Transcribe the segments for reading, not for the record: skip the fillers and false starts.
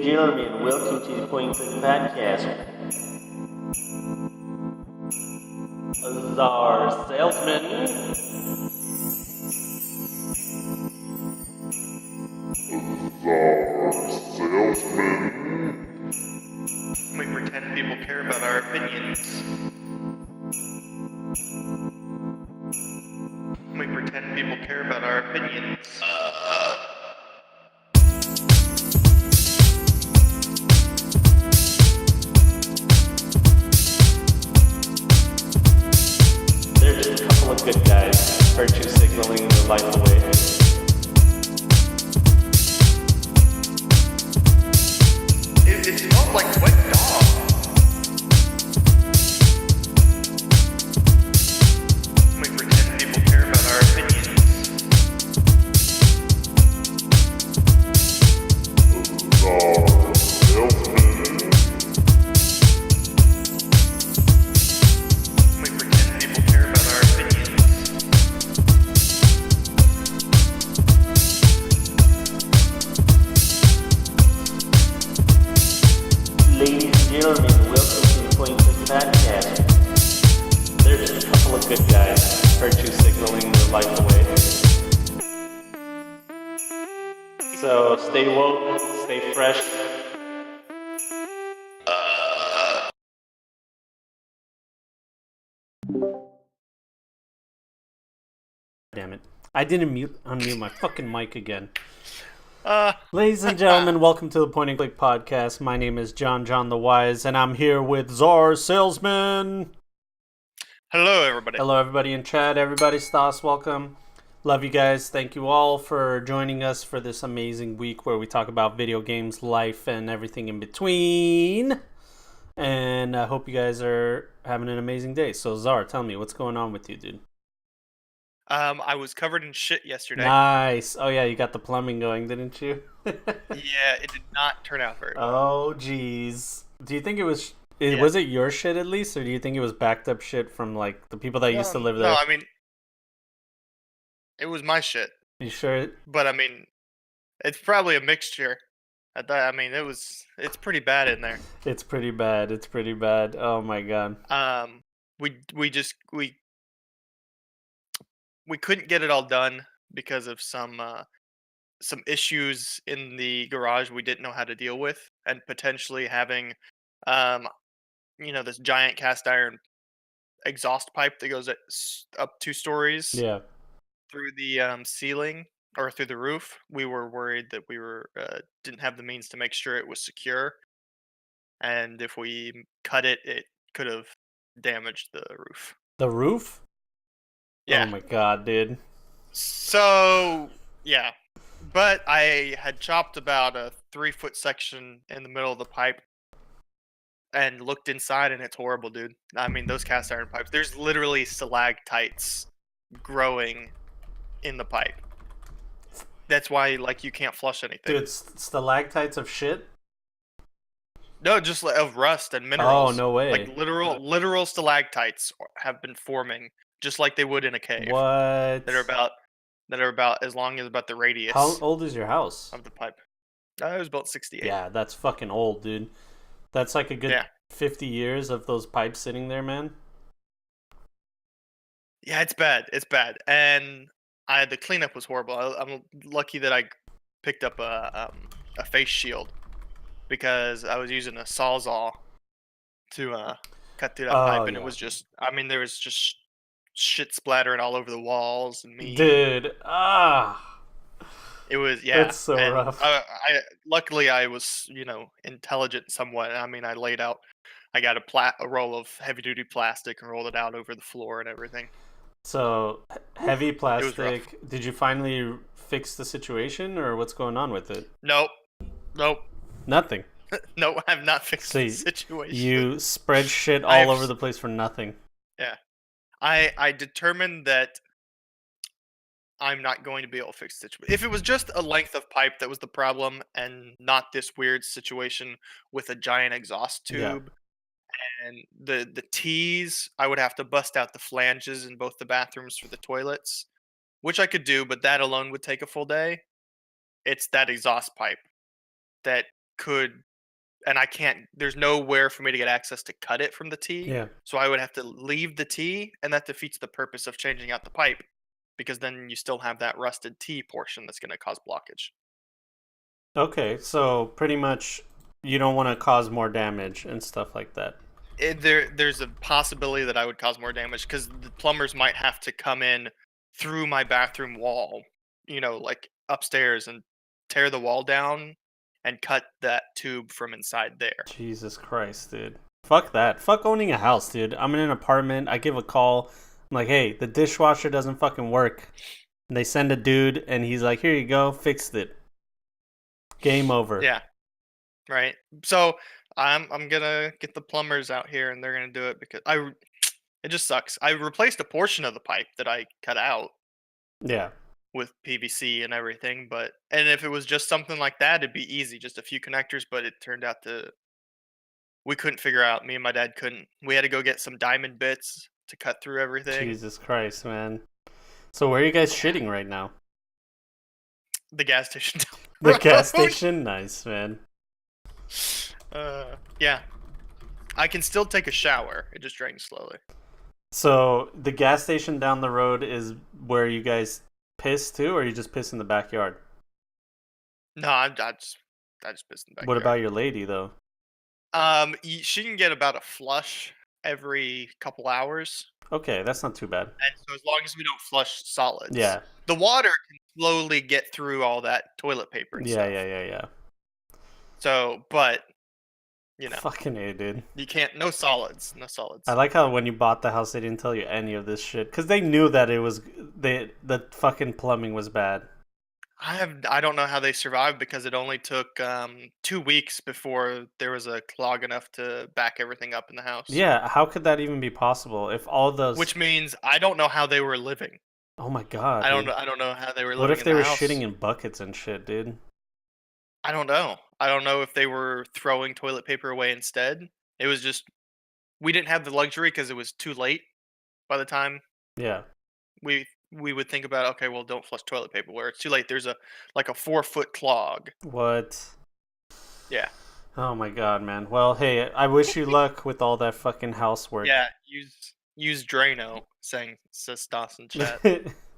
gentlemen, welcome to the Point Click Podcast. Our salesman. We pretend people care about our opinions. We pretend people care about our opinions. They're just a couple of good guys, virtue signaling their life away. It smells like wet dog. We pretend people care about our opinions. We pretend people care about our opinions. Ladies and gentlemen, welcome to the Point Click Podcast. They're just a couple of good guys, virtue signaling their life away. So stay woke, stay fresh. Damn it. I didn't unmute my fucking mic again. Ladies and gentlemen, welcome to the Point and Click Podcast. My name is John the Wise, and I'm here with Czar Salesman. Hello, everybody. Hello, everybody in chat. Everybody, Stas, welcome. Love you guys. Thank you all for joining us for this amazing week where we talk about video games, life, and everything in between. And I hope you guys are having an amazing day. So, Czar, tell me, what's going on with you, dude? I was covered in shit yesterday. Nice. Oh, yeah, you got the plumbing going, didn't you? Yeah, it did not turn out very well. Oh, jeez. Do you think it was... Was it your shit at least, or do you think it was backed up shit from, like, the people that used to live there? No, I mean, it was my shit. You sure? But, I mean, it's probably a mixture. I mean, it's pretty bad in there. It's pretty bad. It's pretty bad. Oh, my God. We couldn't get it all done because of some issues in the garage we didn't know how to deal with, and potentially having this giant cast iron exhaust pipe that goes up 2 stories Yeah. through the ceiling or through the roof. We were worried that we didn't have the means to make sure it was secure, and if we cut it, it could have damaged the roof. The roof? Yeah. Oh, my God, dude. So, yeah. But I had chopped about a 3-foot section in the middle of the pipe and looked inside, and it's horrible, dude. I mean, those cast iron pipes, there's literally stalactites growing in the pipe. That's why, like, you can't flush anything. Dude, stalactites of shit? No, just of rust and minerals. Oh, no way. Like, literal stalactites have been forming, just like they would in a cave. What? That are about as long as about the radius. How old is your house? Of the pipe. It was built 68. Yeah, that's fucking old, dude. That's like a good 50 years of those pipes sitting there, man. Yeah, it's bad. It's bad. And the cleanup was horrible. I'm lucky that I picked up a face shield because I was using a sawzall to cut through that pipe, and it was just, I mean, there was just shit splattering all over the walls and me. Dude, It was, yeah. It's so rough. Luckily, I was, intelligent somewhat. I mean, I got a roll of heavy-duty plastic and rolled it out over the floor and everything. So, heavy plastic. It was rough. Did you finally fix the situation, or what's going on with it? Nope. Nothing. No, I have not fixed the situation. You spread shit all over the place for nothing. Yeah. I determined that I'm not going to be able to fix the situation. If it was just a length of pipe that was the problem and not this weird situation with a giant exhaust tube and the T's, I would have to bust out the flanges in both the bathrooms for the toilets, which I could do, but that alone would take a full day. It's that exhaust pipe that could, and I can't. There's nowhere for me to get access to cut it from the T. Yeah. So I would have to leave the T, and that defeats the purpose of changing out the pipe, because then you still have that rusted T portion that's going to cause blockage. Okay, so pretty much you don't want to cause more damage and stuff like that. There's a possibility that I would cause more damage because the plumbers might have to come in through my bathroom wall, like upstairs, and tear the wall down and cut that tube from inside there. Jesus Christ, dude. Fuck that. Fuck owning a house, dude. I'm in an apartment. I give a call. I'm like, hey, the dishwasher doesn't fucking work. And they send a dude, and he's like, here you go, fixed it. Game over. Yeah, right. So I'm gonna get the plumbers out here, and they're gonna do it because it just sucks. I replaced a portion of the pipe that I cut out Yeah. with PVC and everything, and if it was just something like that, it'd be easy, just a few connectors. But it turned out we couldn't figure out. Me and my dad couldn't. We had to go get some diamond bits to cut through everything. Jesus Christ, man. So where are you guys shitting right now? The gas station. The gas station? Nice, man. Yeah. I can still take a shower. It just drains slowly. So the gas station down the road is where you guys piss too, or you just piss in the backyard? No, I just piss in the backyard. What about your lady though? She can get about a flush every couple hours. Okay, that's not too bad. And so as long as we don't flush solids. Yeah. The water can slowly get through all that toilet paper and stuff. Yeah. So, but Fucking A, dude. you can't. No solids. I like how when you bought the house, they didn't tell you any of this shit because they knew that the fucking plumbing was bad. I don't know how they survived because it only took 2 weeks before there was a clog enough to back everything up in the house. Yeah, how could that even be possible if all those? Which means I don't know how they were living. Oh my god! I don't know how they were living. What if they were house. shitting in buckets and shit, dude? I don't know. I don't know if they were throwing toilet paper away instead. It was just we didn't have the luxury because it was too late by the time. Yeah. We would think about, okay, well, don't flush toilet paper where it's too late. There's a 4-foot clog. What? Yeah. Oh my god, man. Well, hey, I wish you luck with all that fucking housework. Yeah, use Drano, says Dawson chat.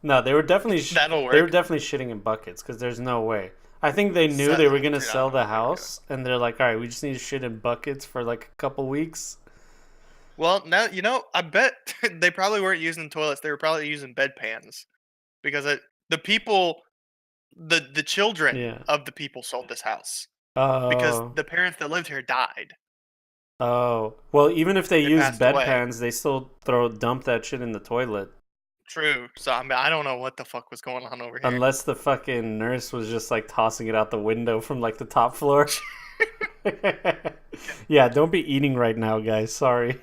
No, they were definitely That'll work. They were definitely shitting in buckets because there's no way. I think they knew they were gonna sell the house, and they're like, all right, we just need to shit in buckets for like a couple weeks. Well, now I bet they probably weren't using toilets. They were probably using bedpans because the people, the children of the people sold this house because the parents that lived here died. Oh, well, even if they use passed away. bedpans, they still dump that shit in the toilet. True. So I mean, I don't know what the fuck was going on over here. Unless the fucking nurse was just like tossing it out the window from like the top floor. Yeah, don't be eating right now, guys. Sorry.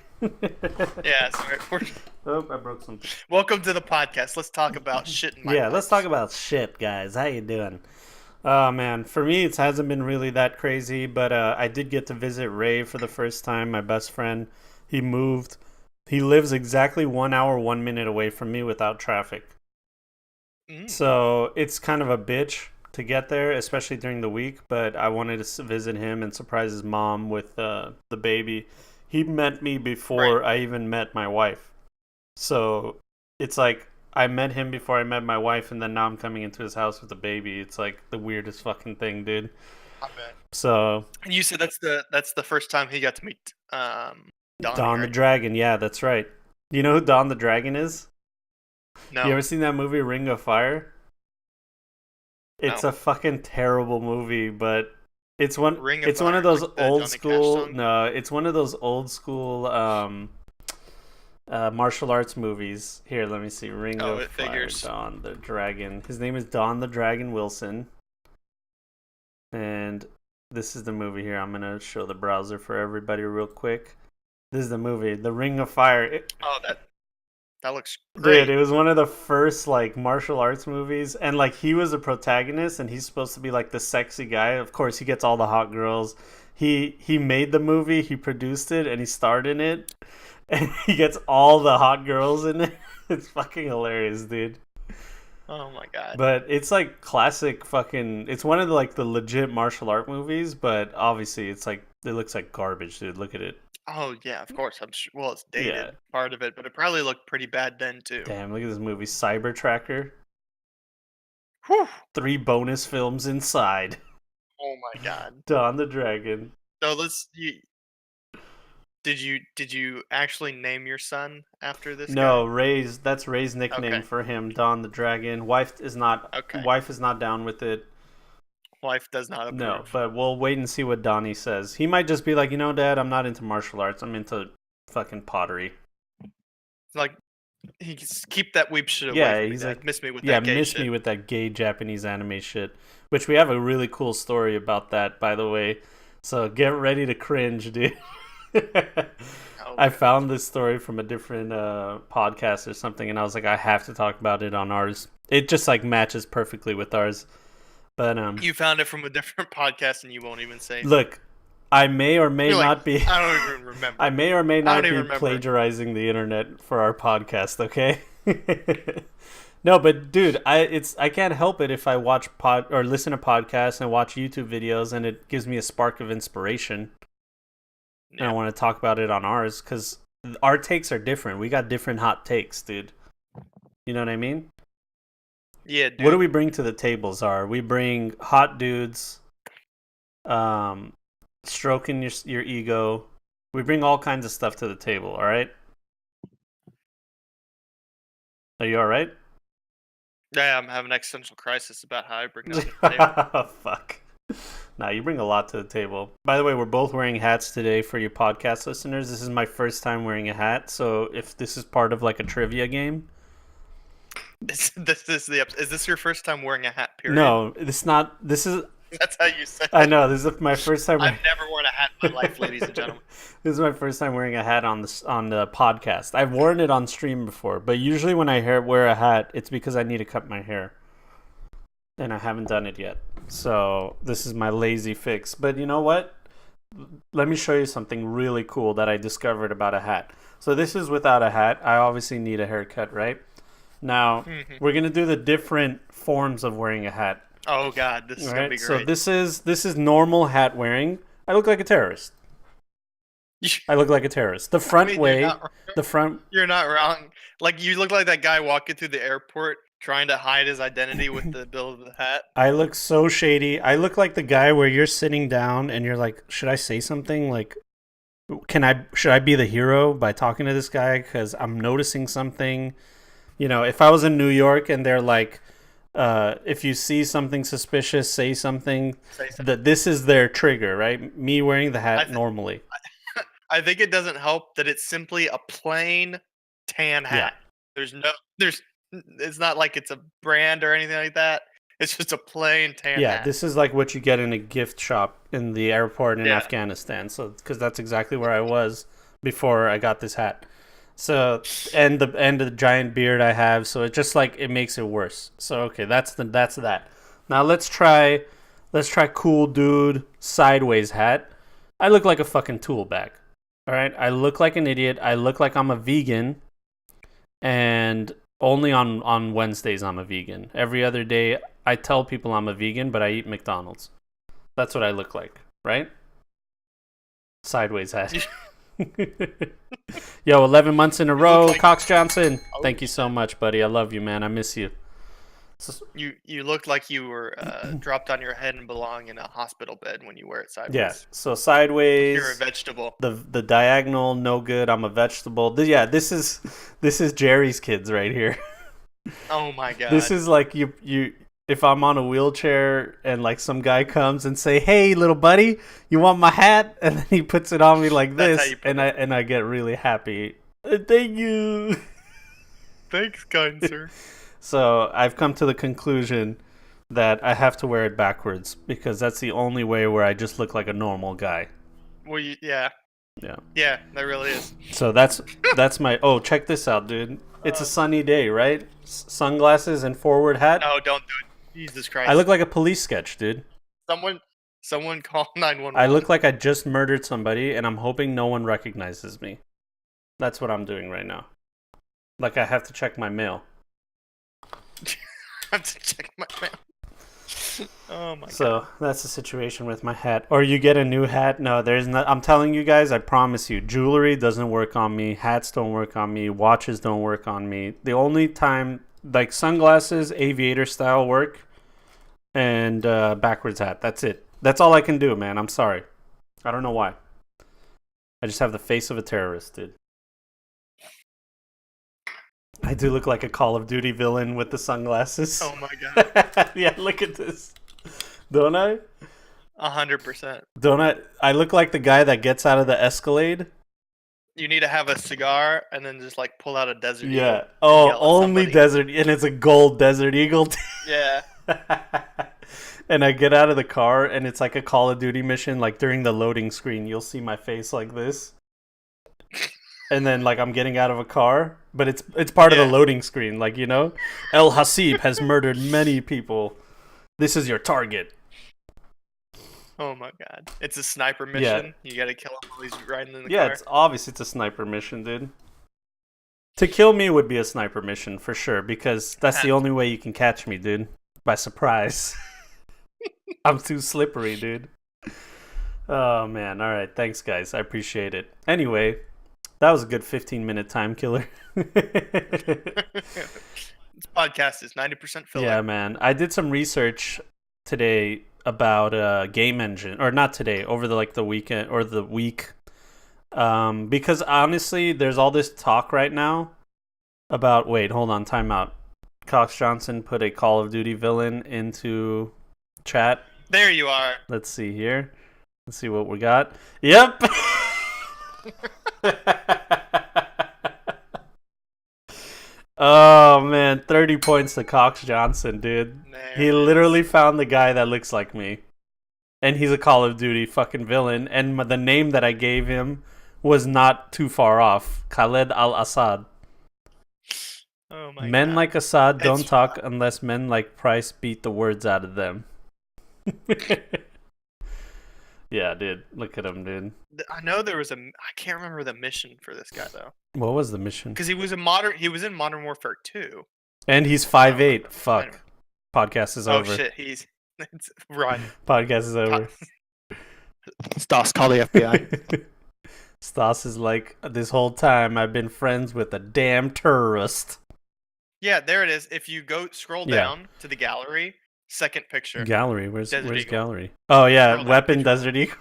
Yeah, sorry. Oh, I broke something. Welcome to the podcast. Let's talk about shit in my life. Let's talk about shit, guys. How you doing? Oh, man. For me, it hasn't been really that crazy, but I did get to visit Ray for the first time, my best friend. He moved. He lives exactly 1 hour, 1 minute away from me without traffic. So it's kind of a bitch to get there, especially during the week, but I wanted to visit him and surprise his mom with the baby. He met me before I even met my wife. So it's like I met him before I met my wife, and then now I'm coming into his house with a baby. It's like the weirdest fucking thing, dude. I bet. So and you said that's the first time he got to meet Don the Dragon. Yeah, that's right. You know who Don the Dragon is? No. You ever seen that movie Ring of Fire? It's a fucking terrible movie, but it's one of those old school. No, it's one of those old school martial arts movies. Here, let me see. Ring of Fire. Don the Dragon. His name is Don the Dragon Wilson. And this is the movie here. I'm gonna show the browser for everybody real quick. This is the movie, The Ring of Fire. That looks great. Dude, it was one of the first like martial arts movies, and like he was a protagonist, and he's supposed to be like the sexy guy. Of course, he gets all the hot girls. He made the movie, he produced it, and he starred in it, and he gets all the hot girls in it. It's fucking hilarious, dude. Oh my god. But it's like classic fucking. It's one of the, like the legit martial art movies, but obviously it's like it looks like garbage, dude. Look at it. Oh yeah, of course. I'm sure. Well, it's Yeah. dated part of it, but it probably looked pretty bad then too. Damn, look at this movie, Cyber Tracker. Whew. 3 bonus films inside. Oh my god. Dawn the Dragon. So did you actually name your son after this No, guy? Ray's. That's Ray's nickname Okay. for him, Dawn the Dragon. Wife is not. Okay. Wife is not down with it. Wife does not No, approve. but we'll wait and see what Donnie says. He might just be like, Dad, I'm not into martial arts. I'm into fucking pottery. Like keep that weep shit away Yeah, from me, he's Dad. like, Miss me with yeah, that gay miss shit. me with that gay Japanese anime shit. Which we have a really cool story about that, by the way. So get ready to cringe, dude. Oh, I found this story from a different podcast or something, and I was like, I have to talk about it on ours. It just like matches perfectly with ours. But you found it from a different podcast and you won't even say. look, I may or may You're like, not be. I don't even remember. I may or may I not don't be even remember. plagiarizing the internet for our podcast. Okay. No, but dude, I can't help it if I watch or listen to podcasts and watch YouTube videos, and it gives me a spark of inspiration. And I want to talk about it on ours because our takes are different. We got different hot takes, dude. You know what I mean? Yeah, dude. What do we bring to the tables? We bring hot dudes, stroking your ego. We bring all kinds of stuff to the table. All right. Are you all right? Yeah, I'm having an existential crisis about how I bring that to the table. Fuck. Nah, you bring a lot to the table. By the way, we're both wearing hats today for you podcast listeners. This is my first time wearing a hat, so if this is part of like a trivia game. Is this your first time wearing a hat, period? No, it's not. This is. That's how you said it. I know, this is my first time. I've never worn a hat in my life, ladies and gentlemen. This is my first time wearing a hat on the podcast. I've worn it on stream before, but usually when I wear a hat, it's because I need to cut my hair. And I haven't done it yet. So this is my lazy fix. But you know what? Let me show you something really cool that I discovered about a hat. So this is without a hat. I obviously need a haircut, right? Now, we're going to do the different forms of wearing a hat. Oh god, this is going to be great. So this is normal hat wearing. I look like a terrorist. I look like a terrorist. The front way, the front. You're not wrong. Like you look like that guy walking through the airport trying to hide his identity with the bill of the hat. I look so shady. I look like the guy where you're sitting down and you're like, should I say something? Like, should I be the hero by talking to this guy because I'm noticing something? If I was in New York and they're like, if you see something suspicious, say something. That this is their trigger, right? Me wearing the hat normally. I think it doesn't help that it's simply a plain tan hat. Yeah. It's not like it's a brand or anything like that. It's just a plain tan hat. Yeah, this is like what you get in a gift shop in the airport in Afghanistan. So, because that's exactly where I was before I got this hat. So, and the giant beard I have, so it just like it makes it worse. So, okay, that's that. Now let's try cool dude sideways hat. I look like a fucking tool bag. All right, I look like an idiot. I look like I'm a vegan, and only on Wednesdays I'm a vegan. Every other day I tell people I'm a vegan, but I eat McDonald's. That's what I look like, right? Sideways hat. Yo, 11 months in a row, Cox Johnson. Thank you so much, buddy. I love you, man. I miss you. You looked like you were dropped on your head and belong in a hospital bed when you wear it sideways. Yeah, so sideways. You're a vegetable. The diagonal, no good. I'm a vegetable. Yeah, this is Jerry's kids right here. Oh my god. This is like you. If I'm on a wheelchair and like some guy comes and say, "Hey, little buddy, you want my hat?" and then he puts it on me like this, and I get really happy. Thank you. Thanks, kind sir. So I've come to the conclusion that I have to wear it backwards because that's the only way where I just look like a normal guy. Well, yeah, that really is. So that's my. Oh, check this out, dude. It's a sunny day, right? Sunglasses and forward hat. No, don't do it. Jesus Christ. I look like a police sketch, dude. Someone call 911. I look like I just murdered somebody, and I'm hoping no one recognizes me. That's what I'm doing right now. Like I have to check my mail. have to check my mail. Oh my god. So that's the situation with my hat. Or you get a new hat. No, there's not. I'm telling you guys, I promise you, jewelry doesn't work on me. Hats don't work on me. Watches don't work on me. The only time, like sunglasses, aviator style work, and backwards hat. That's it. That's all I can do, man. I'm sorry. I don't know why. I just have the face of a terrorist, dude. I do look like a Call of Duty villain with the sunglasses. Oh my god. Yeah, look at this. Don't I? 100%. Don't I? I look like the guy that gets out of the Escalade. You need to have a cigar and then just like pull out a Desert Eagle. Yeah. Oh, yell at only somebody. desert, and it's a gold Desert Eagle. Yeah. And I get out of the car, and it's like a Call of Duty mission. Like during the loading screen, you'll see my face like this, and then like I'm getting out of a car, but it's part of the loading screen. Like, you know, El Hasib has murdered many people. This is your target. Oh my god. It's a sniper mission. You gotta kill him while he's riding in the Yeah, car. it's obvious it's a sniper mission, dude. To kill me would be a sniper mission for sure, because that's the only way you can catch me, dude. By surprise. I'm too slippery, dude. Oh man, alright, thanks guys. I appreciate it. Anyway, that was a good 15-minute time killer. This podcast is 90% filler. Yeah, man. I did some research today about game engine, or not today, over the weekend or the week, because honestly there's all this talk right now about, wait, hold on, time out. Cox Johnson put a Call of Duty villain into chat. There you are. Let's see here. Let's see what we got. Yep. Oh man, 30 points to Cox Johnson, dude. He literally found the guy that looks like me. And he's a Call of Duty fucking villain. And the name that I gave him was not too far off. Khaled al-Assad. Oh my Men god. like Assad don't talk unless men like Price beat the words out of them. Yeah, dude. Look at him, dude. I know there was I can't remember the mission for this guy though. What was the mission? Because he was in Modern Warfare 2. And he's 5'8". Fuck. Podcast is over. Oh shit, it's run. Podcast is over. Stas, call the FBI. Stas is like, this whole time I've been friends with a damn terrorist. Yeah, there it is. If you scroll down to the gallery, second picture. Gallery? Where's Eagle. gallery? Oh yeah, Scroll down, weapon Desert Eagle.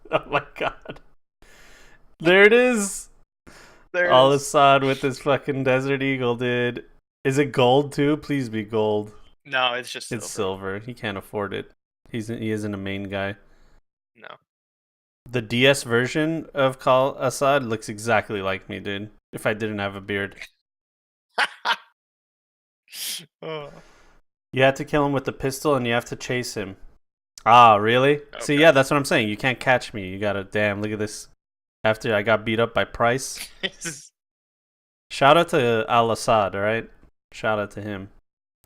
Oh my god. There it is. Al-Assad with his fucking Desert Eagle, dude. Is it gold too? Please be gold. No, it's just silver. It's silver. He can't afford it. He isn't a main guy. No. The DS version of Al-Assad looks exactly like me, dude. If I didn't have a beard. Oh. You have to kill him with the pistol and you have to chase him. Ah, really? Okay. See, yeah, that's what I'm saying. You can't catch me. You gotta, damn, look at this. After I got beat up by Price. Shout out to Al-Assad, alright? Shout out to him.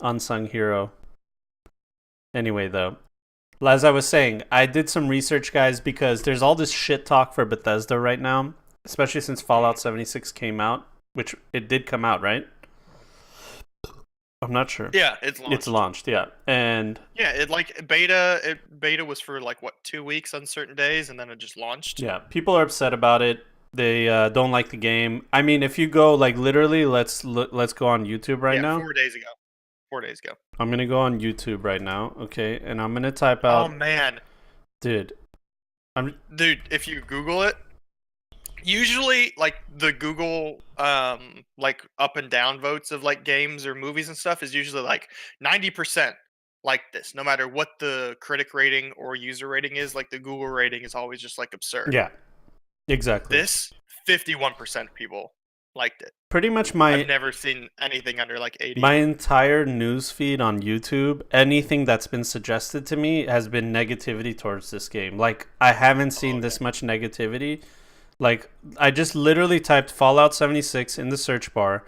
Unsung hero. Anyway, though. As I was saying, I did some research, guys, because there's all this shit talk for Bethesda right now. Especially since Fallout 76 came out. Which, it did come out, right? I'm not sure. Yeah, it's launched. It's launched, yeah. And yeah, beta was for like what, 2 weeks on certain days, and then it just launched. yeah, people are upset about it. They don't like the game. I mean, if you go like literally, let's go on YouTube right now. 4 days ago. 4 days ago. I'm gonna go on YouTube right now, okay, and I'm gonna type out. Oh man, dude, if you Google it, usually like the Google like up and down votes of like games or movies and stuff is usually like 90% like this, no matter what the critic rating or user rating is. Like the Google rating is always just like absurd. Yeah, exactly. This 51% of people liked it. Pretty much I've never seen anything under like 80. My entire news feed on YouTube, anything that's been suggested to me has been negativity towards this game. Like I haven't seen this much negativity. Like I just literally typed Fallout 76 in the search bar,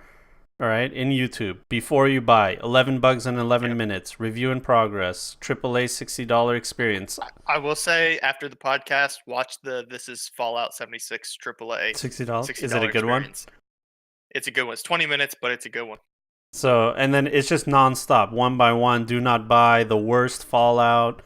all right, in YouTube. Before you buy, 11 bugs in 11 minutes, review in progress, AAA $60 experience. I will say after the podcast, watch this is Fallout 76 AAA. $60? Is it a good one? It's a good one. It's 20 minutes, but it's a good one. So, and then it's just nonstop, one by one. Do not buy the worst Fallout.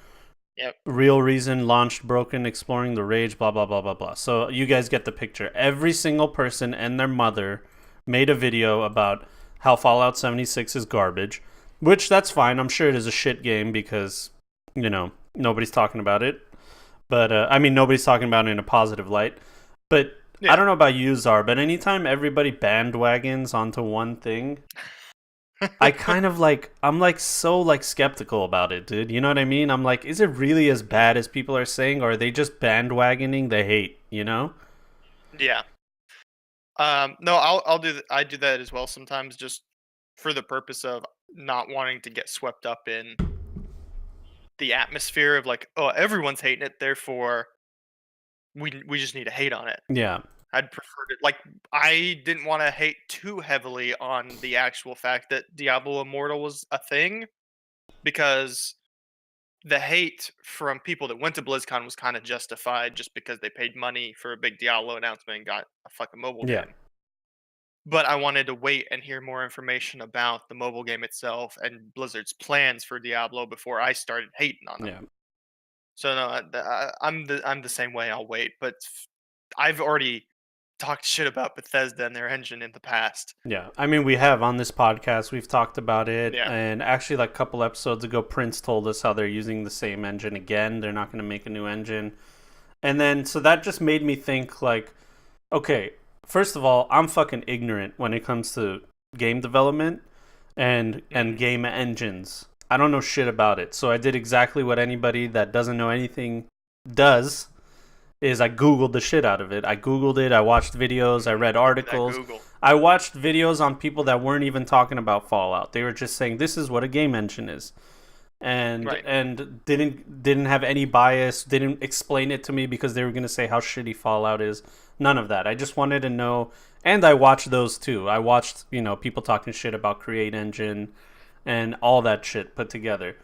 Yep. Real reason launched broken, exploring the rage, blah blah blah blah blah. So you guys get the picture. Every single person and their mother made a video about how Fallout 76 is garbage, which that's fine. I'm sure it is a shit game because nobody's talking about it. But I mean, nobody's talking about it in a positive light. But I don't know about you, Czar, but anytime everybody bandwagons onto one thing, I kind of I'm so skeptical about it, dude. You know what I mean? I'm like, is it really as bad as people are saying, or are they just bandwagoning the hate? You know? Yeah. No, I do that as well sometimes, just for the purpose of not wanting to get swept up in the atmosphere of like, oh, everyone's hating it, therefore we just need to hate on it. Yeah, I'd prefer to like I didn't want to hate too heavily on the actual fact that Diablo Immortal was a thing because the hate from people that went to BlizzCon was kind of justified just because they paid money for a big Diablo announcement and got a fucking mobile yeah, game. But I wanted to wait and hear more information about the mobile game itself and Blizzard's plans for Diablo before I started hating on them. yeah. So no, I'm the same way. I'll wait, but I've already talked shit about Bethesda and their engine in the past. Yeah, I mean, we have on this podcast, we've talked about it, Yeah. and actually, like a couple episodes ago, Prince told us how they're using the same engine again. They're not going to make a new engine, and then so that just made me think, like, okay, first of all, I'm fucking ignorant when it comes to game development and game engines. I don't know shit about it, so I did exactly what anybody that doesn't know anything does is I Googled the shit out of it. I Googled it, I watched videos, I read articles. I watched videos on people that weren't even talking about Fallout. They were just saying this is what a game engine is. And didn't have any bias, didn't explain it to me because they were going to say how shitty Fallout is. None of that. I just wanted to know, and I watched those too. I watched, people talking shit about Create Engine and all that shit put together.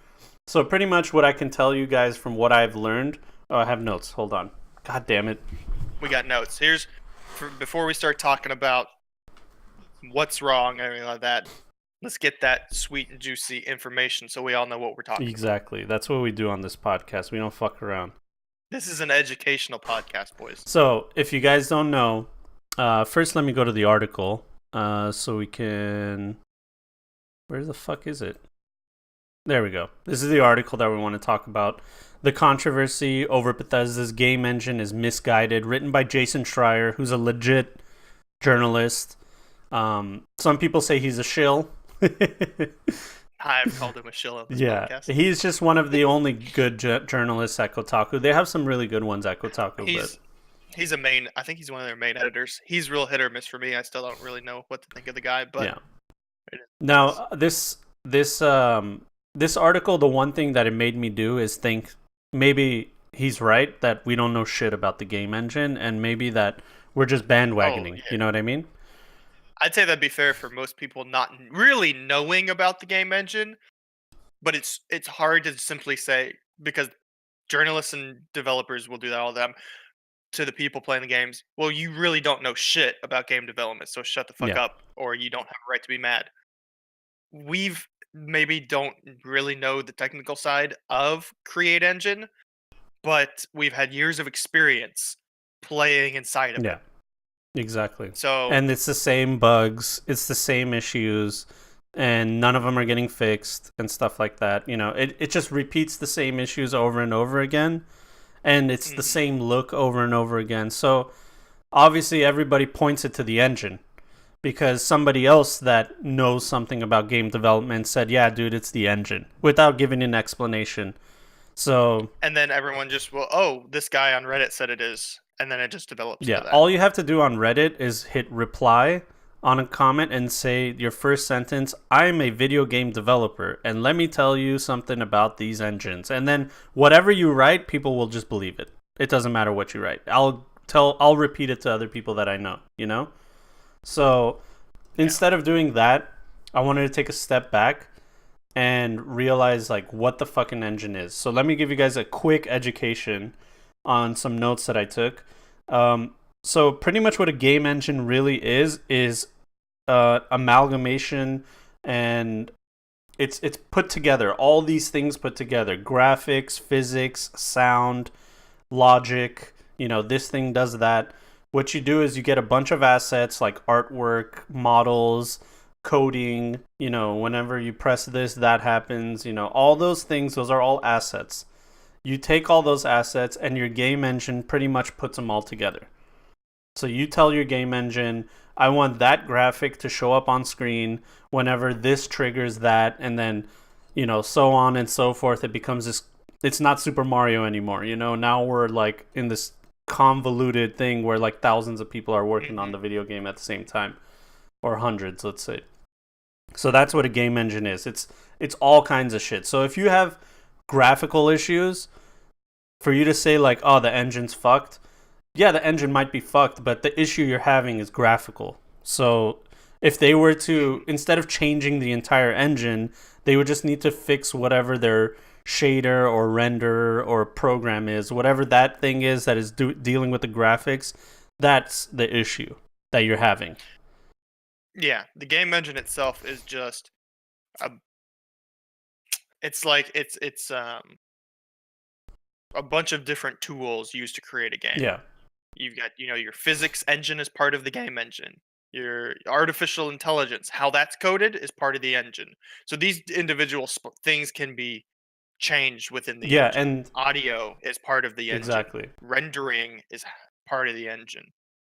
So pretty much what I can tell you guys from what I've learned. Oh, I have notes. Hold on. God damn it. We got notes. Before we start talking about what's wrong and everything like that, let's get that sweet and juicy information so we all know what we're talking about. Exactly. That's what we do on this podcast. We don't fuck around. This is an educational podcast, boys. So, if you guys don't know, first let me go to the article so we can... Where the fuck is it? There we go. This is the article that we want to talk about. The controversy over Bethesda's game engine is misguided, written by Jason Schreier, who's a legit journalist. Some people say he's a shill. I've called him a shill on this podcast. He's just one of the only good journalists at Kotaku. They have some really good ones at Kotaku. He's a main. I think he's one of their main editors. He's real hit or miss for me. I still don't really know what to think of the guy. But yeah. Now this article, the one thing that it made me do is think maybe he's right that we don't know shit about the game engine, and maybe that we're just bandwagoning. You know what I mean? I'd say that'd be fair for most people not really knowing about the game engine, but it's hard to simply say, because journalists and developers will do that all the time to the people playing the games. Well, you really don't know shit about game development, so shut the fuck up, or you don't have a right to be mad. We've maybe don't really know the technical side of Create Engine, but we've had years of experience playing inside of it. Exactly. So, and it's the same bugs, it's the same issues, and none of them are getting fixed and stuff like that. It just repeats the same issues over and over again, and it's the same look over and over again. So obviously everybody points it to the engine because somebody else that knows something about game development said, yeah, dude, it's the engine, without giving an explanation. So, and then everyone just this guy on Reddit said it is. And then it just develops. Yeah, all you have to do on Reddit is hit reply on a comment and say your first sentence, I'm a video game developer, and let me tell you something about these engines. And then whatever you write, people will just believe it. It doesn't matter what you write. I'll repeat it to other people that I know, So instead of doing that, I wanted to take a step back and realize what the fucking engine is. So let me give you guys a quick education on some notes that I took. So pretty much what a game engine really is amalgamation and it's put together. All these things put together: graphics, physics, sound, logic. This thing does that. What you do is you get a bunch of assets like artwork, models, coding. Whenever you press this, that happens. All those things. Those are all assets. You take all those assets, and your game engine pretty much puts them all together. So you tell your game engine, I want that graphic to show up on screen whenever this triggers that, and then, so on and so forth. It becomes this. It's not Super Mario anymore. Now we're like in this convoluted thing where like thousands of people are working on the video game at the same time, or hundreds, let's say. So that's what a game engine is. It's all kinds of shit. So if you have graphical issues, for you to say like, oh, the engine's fucked, yeah, the engine might be fucked, but the issue you're having is graphical. So if they were to, instead of changing the entire engine, they would just need to fix whatever their shader or render or program is, whatever that thing is that is dealing with the graphics. That's the issue that you're having. Yeah, the game engine itself is just a. It's like it's a bunch of different tools used to create a game. Yeah. You've got, your physics engine is part of the game engine. Your artificial intelligence, how that's coded, is part of the engine. So these individual things can be changed within the engine. And audio is part of the engine. Exactly. Rendering is part of the engine.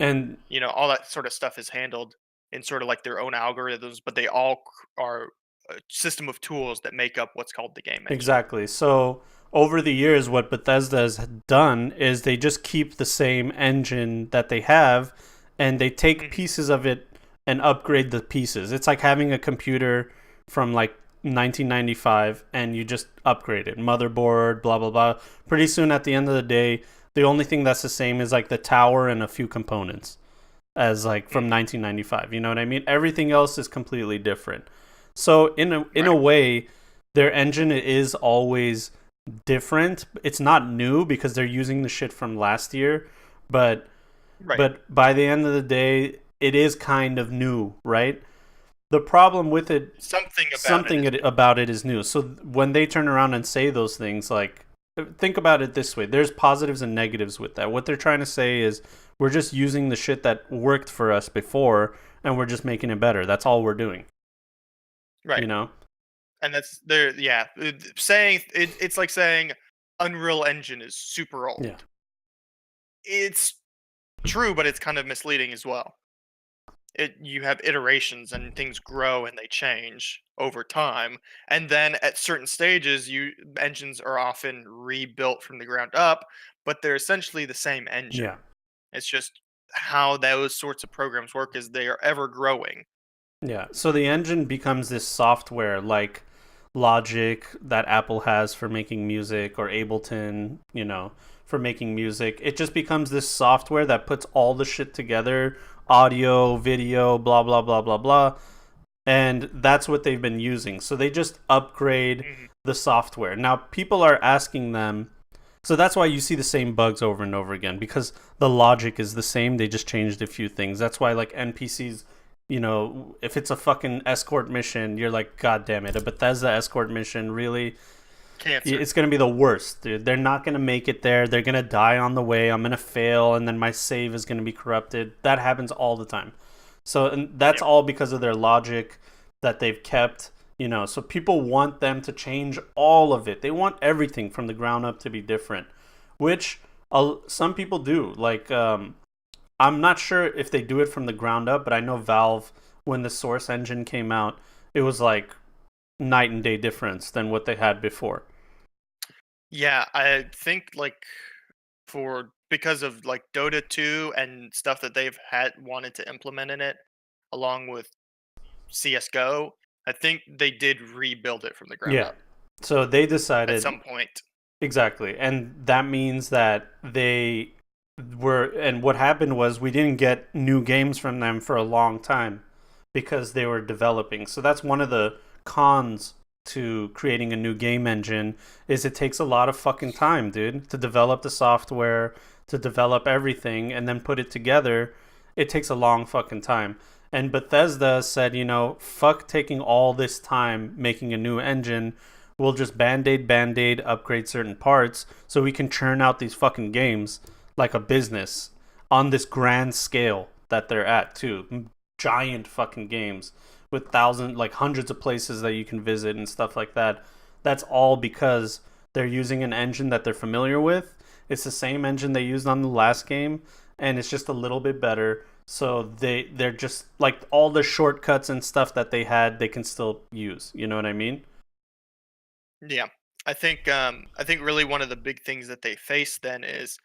And all that sort of stuff is handled in sort of like their own algorithms, but they all are a system of tools that make up what's called the game engine. Exactly. So over the years, what Bethesda has done is they just keep the same engine that they have, and they take pieces of it and upgrade the pieces. It's like having a computer from like 1995 and you just upgrade it. Motherboard, blah, blah, blah. Pretty soon at the end of the day, the only thing that's the same is like the tower and a few components as like from 1995. You know what I mean? Everything else is completely different. So in a way, their engine is always different. It's not new because they're using the shit from last year, but by the end of the day, it is kind of new, right? The problem with it, something about it is new. So when they turn around and say those things, like, think about it this way: there's positives and negatives with that. What they're trying to say is we're just using the shit that worked for us before, and we're just making it better. That's all we're doing. Right. And that's saying it's like saying Unreal Engine is super old. Yeah. It's true, but it's kind of misleading as well. You have iterations and things grow and they change over time, and then at certain stages, engines are often rebuilt from the ground up, but they're essentially the same engine. Yeah. It's just how those sorts of programs work is they are ever growing. Yeah. So the engine becomes this software like Logic that Apple has for making music, or Ableton, for making music. It just becomes this software that puts all the shit together: audio, video, blah, blah, blah, blah, blah. And that's what they've been using. So they just upgrade the software. Now, people are asking them, so that's why you see the same bugs over and over again, because the logic is the same. They just changed a few things. That's why, like, NPCs, if it's a fucking escort mission, you're like, God damn it, a Bethesda escort mission, really? Cancer. It's going to be the worst, dude. They're not going to make it there. They're going to die on the way. I'm going to fail, and then my save is going to be corrupted. That happens all the time. So and that's all because of their logic that they've kept, So people want them to change all of it. They want everything from the ground up to be different, which some people do. Like, I'm not sure if they do it from the ground up, but I know Valve, when the Source engine came out, it was like night and day difference than what they had before. Yeah, I think because of like Dota 2 and stuff that they've wanted to implement in it, along with CS:GO, I think they did rebuild it from the ground up. So they decided at some point. Exactly, and that means that they and what happened was we didn't get new games from them for a long time because they were developing. So that's one of the cons to creating a new game engine, is it takes a lot of fucking time, dude, to develop the software, to develop everything, and then put it together. It takes a long fucking time. And Bethesda said, fuck taking all this time making a new engine. We'll just band aid, upgrade certain parts so we can churn out these fucking games like a business on this grand scale that they're at, too. Giant fucking games with thousands, like hundreds of places that you can visit and stuff like that. That's all because they're using an engine that they're familiar with. It's the same engine they used on the last game, and it's just a little bit better. So they're just like all the shortcuts and stuff that they had, they can still use. You know what I mean? Yeah. I think really one of the big things that they face then is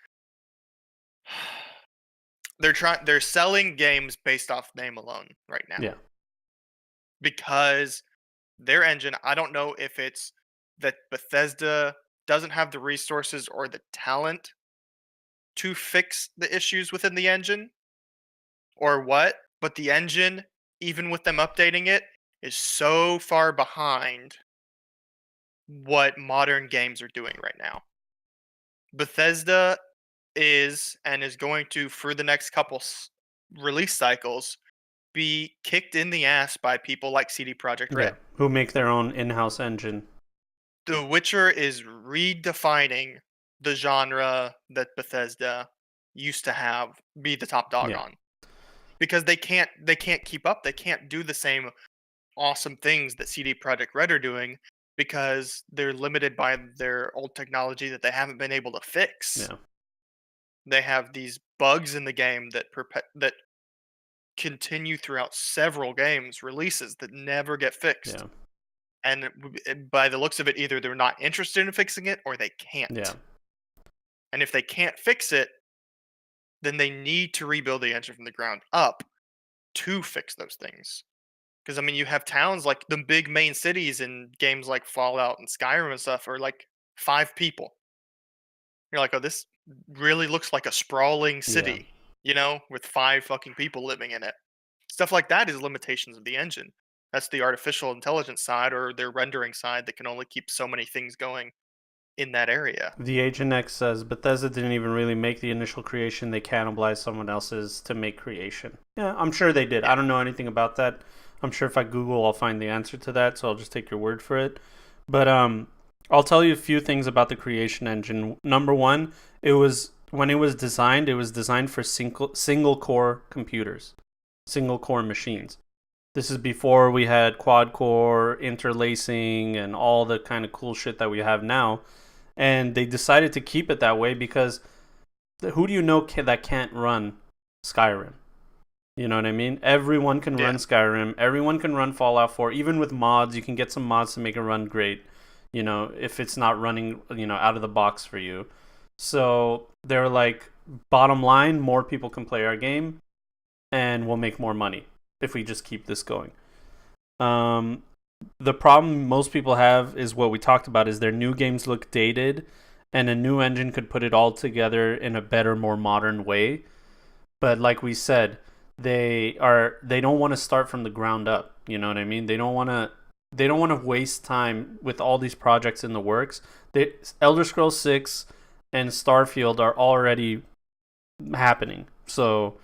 they're selling games based off name alone right now. Yeah, Because their engine, I don't know if it's that Bethesda doesn't have the resources or the talent to fix the issues within the engine or what, but the engine, even with them updating it, is so far behind what modern games are doing right now. Bethesda is and is going to, for the next couple release cycles, be kicked in the ass by people like CD Projekt yeah. Red. Who make their own in-house engine? The Witcher is redefining the genre that Bethesda used to have be the top dog Yeah, on, because they can't keep up. They can't do the same awesome things that CD Projekt Red are doing because they're limited by their old technology that they haven't been able to fix. yeah, They have these bugs in the game that continue throughout several games releases that never get fixed. yeah, And by the looks of it, either they're not interested in fixing it or they yeah, can't. And if they can't fix it, then they need to rebuild the engine from the ground up to fix those things. Because I mean, you have towns like the big main cities in games like Fallout and Skyrim and stuff are like 5 people. You're like, oh, this really looks like a sprawling yeah. city, with 5 fucking people living in it. Stuff like that is limitations of the engine. That's the artificial intelligence side or their rendering side that can only keep so many things going in that area. The Agent X says Bethesda didn't even really make the initial creation. They cannibalized someone else's to make creation. Yeah, I'm sure they did. Yeah. I don't know anything about that. I'm sure if I Google, I'll find the answer to that. So I'll just take your word for it. But I'll tell you a few things about the creation engine. Number one, it was when it was designed for single core computers, single core machines. This is before we had quad core interlacing and all the kind of cool shit that we have now. And they decided to keep it that way because who do you know that can't run Skyrim? You know what I mean? Everyone can Yeah. run Skyrim. Everyone can run Fallout 4. Even with mods, you can get some mods to make it run great. If it's not running, out of the box for you. So they're like, bottom line, more people can play our game, and we'll make more money if we just keep this going. Um, the problem most people have is what we talked about: is their new games look dated, and a new engine could put it all together in a better, more modern way. But like we said, they don't want to start from the ground up. You know what I mean? They don't want to waste time with all these projects in the works. Elder Scrolls 6 and Starfield are already happening. So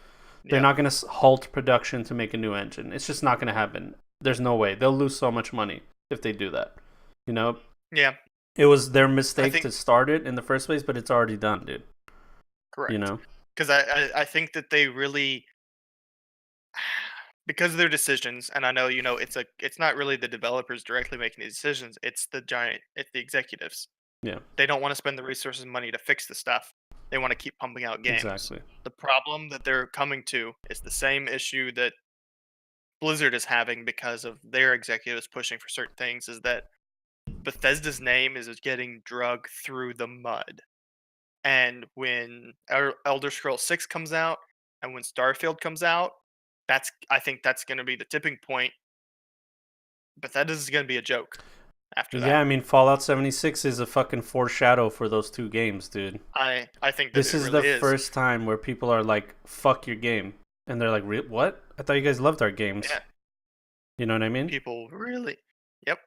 they're Yeah. not going to halt production to make a new engine. It's just not going to happen. There's no way. They'll lose so much money if they do that. You know, Yeah. it was their I mistake think to start it in the first place, but it's already done, dude. You correct. know? Because I think that they really, because of their decisions, and I know it's not really the developers directly making these decisions. It's the executives. Yeah, They don't want to spend the resources and money to fix the stuff. They want to keep pumping out games. exactly. The problem that they're coming to is the same issue that Blizzard is having because of their executives pushing for certain things, is that Bethesda's name is getting drug through the mud. And when Elder Scrolls 6 comes out and when Starfield comes out, I think that's going to be the tipping point. Bethesda's going to be a joke after Yeah, that. I mean, Fallout 76 is a fucking foreshadow for those two games, dude. I think that This it is the really is. first time where people are like, fuck your game. And they're like, what? I thought you guys loved our games. Yeah, You know what I mean? people really. Yep.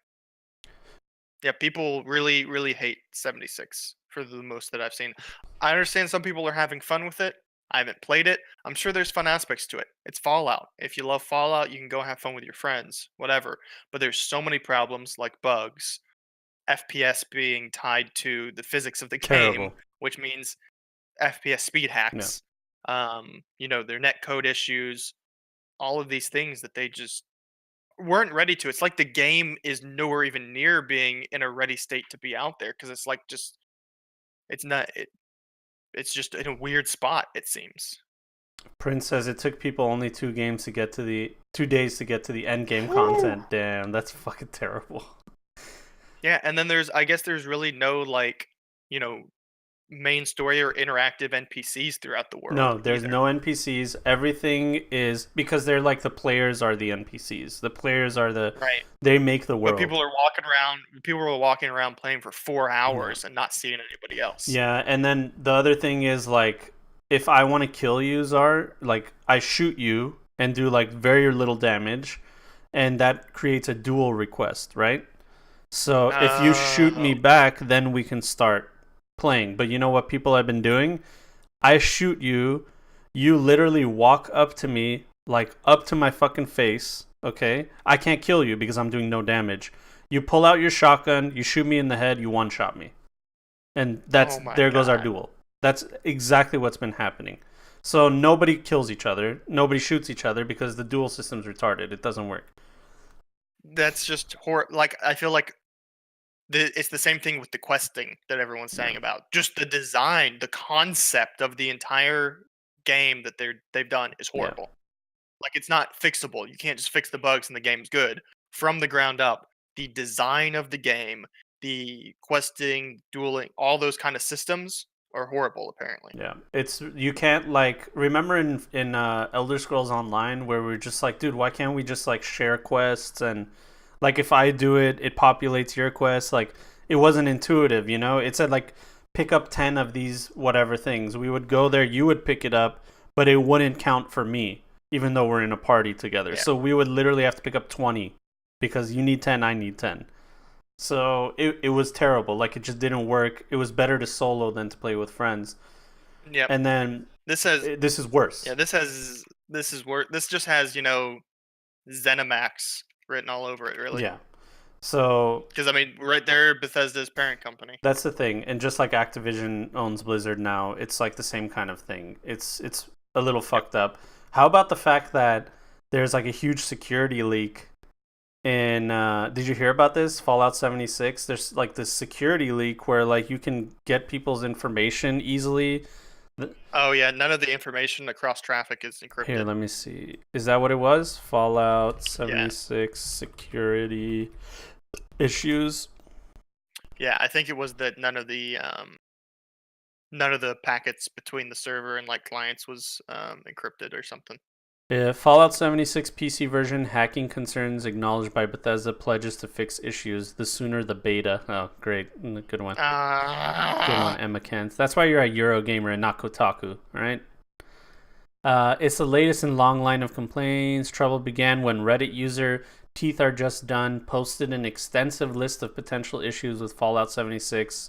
Yeah, people really really hate 76 for the most that I've seen. I understand some people are having fun with it. I haven't played it. I'm sure there's fun aspects to it. It's Fallout. If you love Fallout, you can go have fun with your friends, whatever. But there's so many problems like bugs, FPS being tied to the physics of the game, Terrible. which means FPS speed Yeah. hacks. Their net code issues, all of these things that they just weren't ready to. It's like the game is nowhere even near being in a ready state to be out there because it's like just it's not it's just in a weird spot, it seems. Prince says it took people only 2 days to get to the end game content. Damn, that's fucking terrible. Yeah, and then I guess there's really no like, you know, main story or interactive NPCs throughout the world No, there's either. no NPCs. Everything is because they're like the players are the NPCs. The players are Right. they make the But world. people are walking around playing for 4 Yeah. hours and not seeing anybody else. Yeah, and then the other thing is like if I want to kill you, Zar, like I shoot you and do like very little damage, and that creates a duel request, right? So if you shoot me Oh. back, then we can start playing. But you know what people have been doing? I shoot you, you literally walk up to me, like up to my fucking face, okay? I can't kill you because I'm doing no damage. You pull out your shotgun, you shoot me in the head, you one shot me. And Oh my there goes our god. duel. That's exactly what's been happening. So nobody kills each other, nobody shoots each other because the duel system's retarded. It doesn't work. That's just like I feel like it's the same thing with the questing that everyone's Yeah. saying about. Just the design, the concept of the entire game that they've done is Yeah. horrible. Like it's not fixable. You can't just fix the bugs and the game's good. From the ground up, the design of the game, the questing, dueling, all those kind of systems are horrible apparently. Yeah, it's you can't like remember in Elder Scrolls Online where we're just like, dude, why can't we just like share quests and like if I do it, it populates your quest. Like it wasn't intuitive, you know. It said like pick up 10 of these whatever things. We would go there, you would pick it up, but it wouldn't count for me, even though we're in a party together. Yeah. So we would literally have to pick up 20 because you need 10, I need 10. So it was terrible. Like it just didn't work. It was better to solo than to play with friends. Yep. And then This has this is worse. yeah, this is work. This just has, ZeniMax written all over it really. Yeah. So Because I mean, right there, Bethesda's parent company. that's the thing. And just like Activision owns Blizzard now, it's like the same kind of thing. It's a little Yep. fucked up. How about the fact that there's like a huge security leak in did you hear about this? Fallout 76. There's like this security leak where like you can get people's information easily. Oh yeah, none of the information across traffic is Here, encrypted. let me see. Is that what it was? Fallout Yeah. 76 security issues. Yeah, I think it was that none of the packets between the server and like clients was encrypted or something. Fallout 76 PC version hacking concerns acknowledged by Bethesda pledges to fix issues. The sooner the beta. Oh, great. Good one. Good one, Ah, Emma Kent. That's why you're a Eurogamer and not Kotaku, right? It's the latest in long line of complaints. Trouble began when Reddit user Teeth Are Just Done posted an extensive list of potential issues with Fallout 76.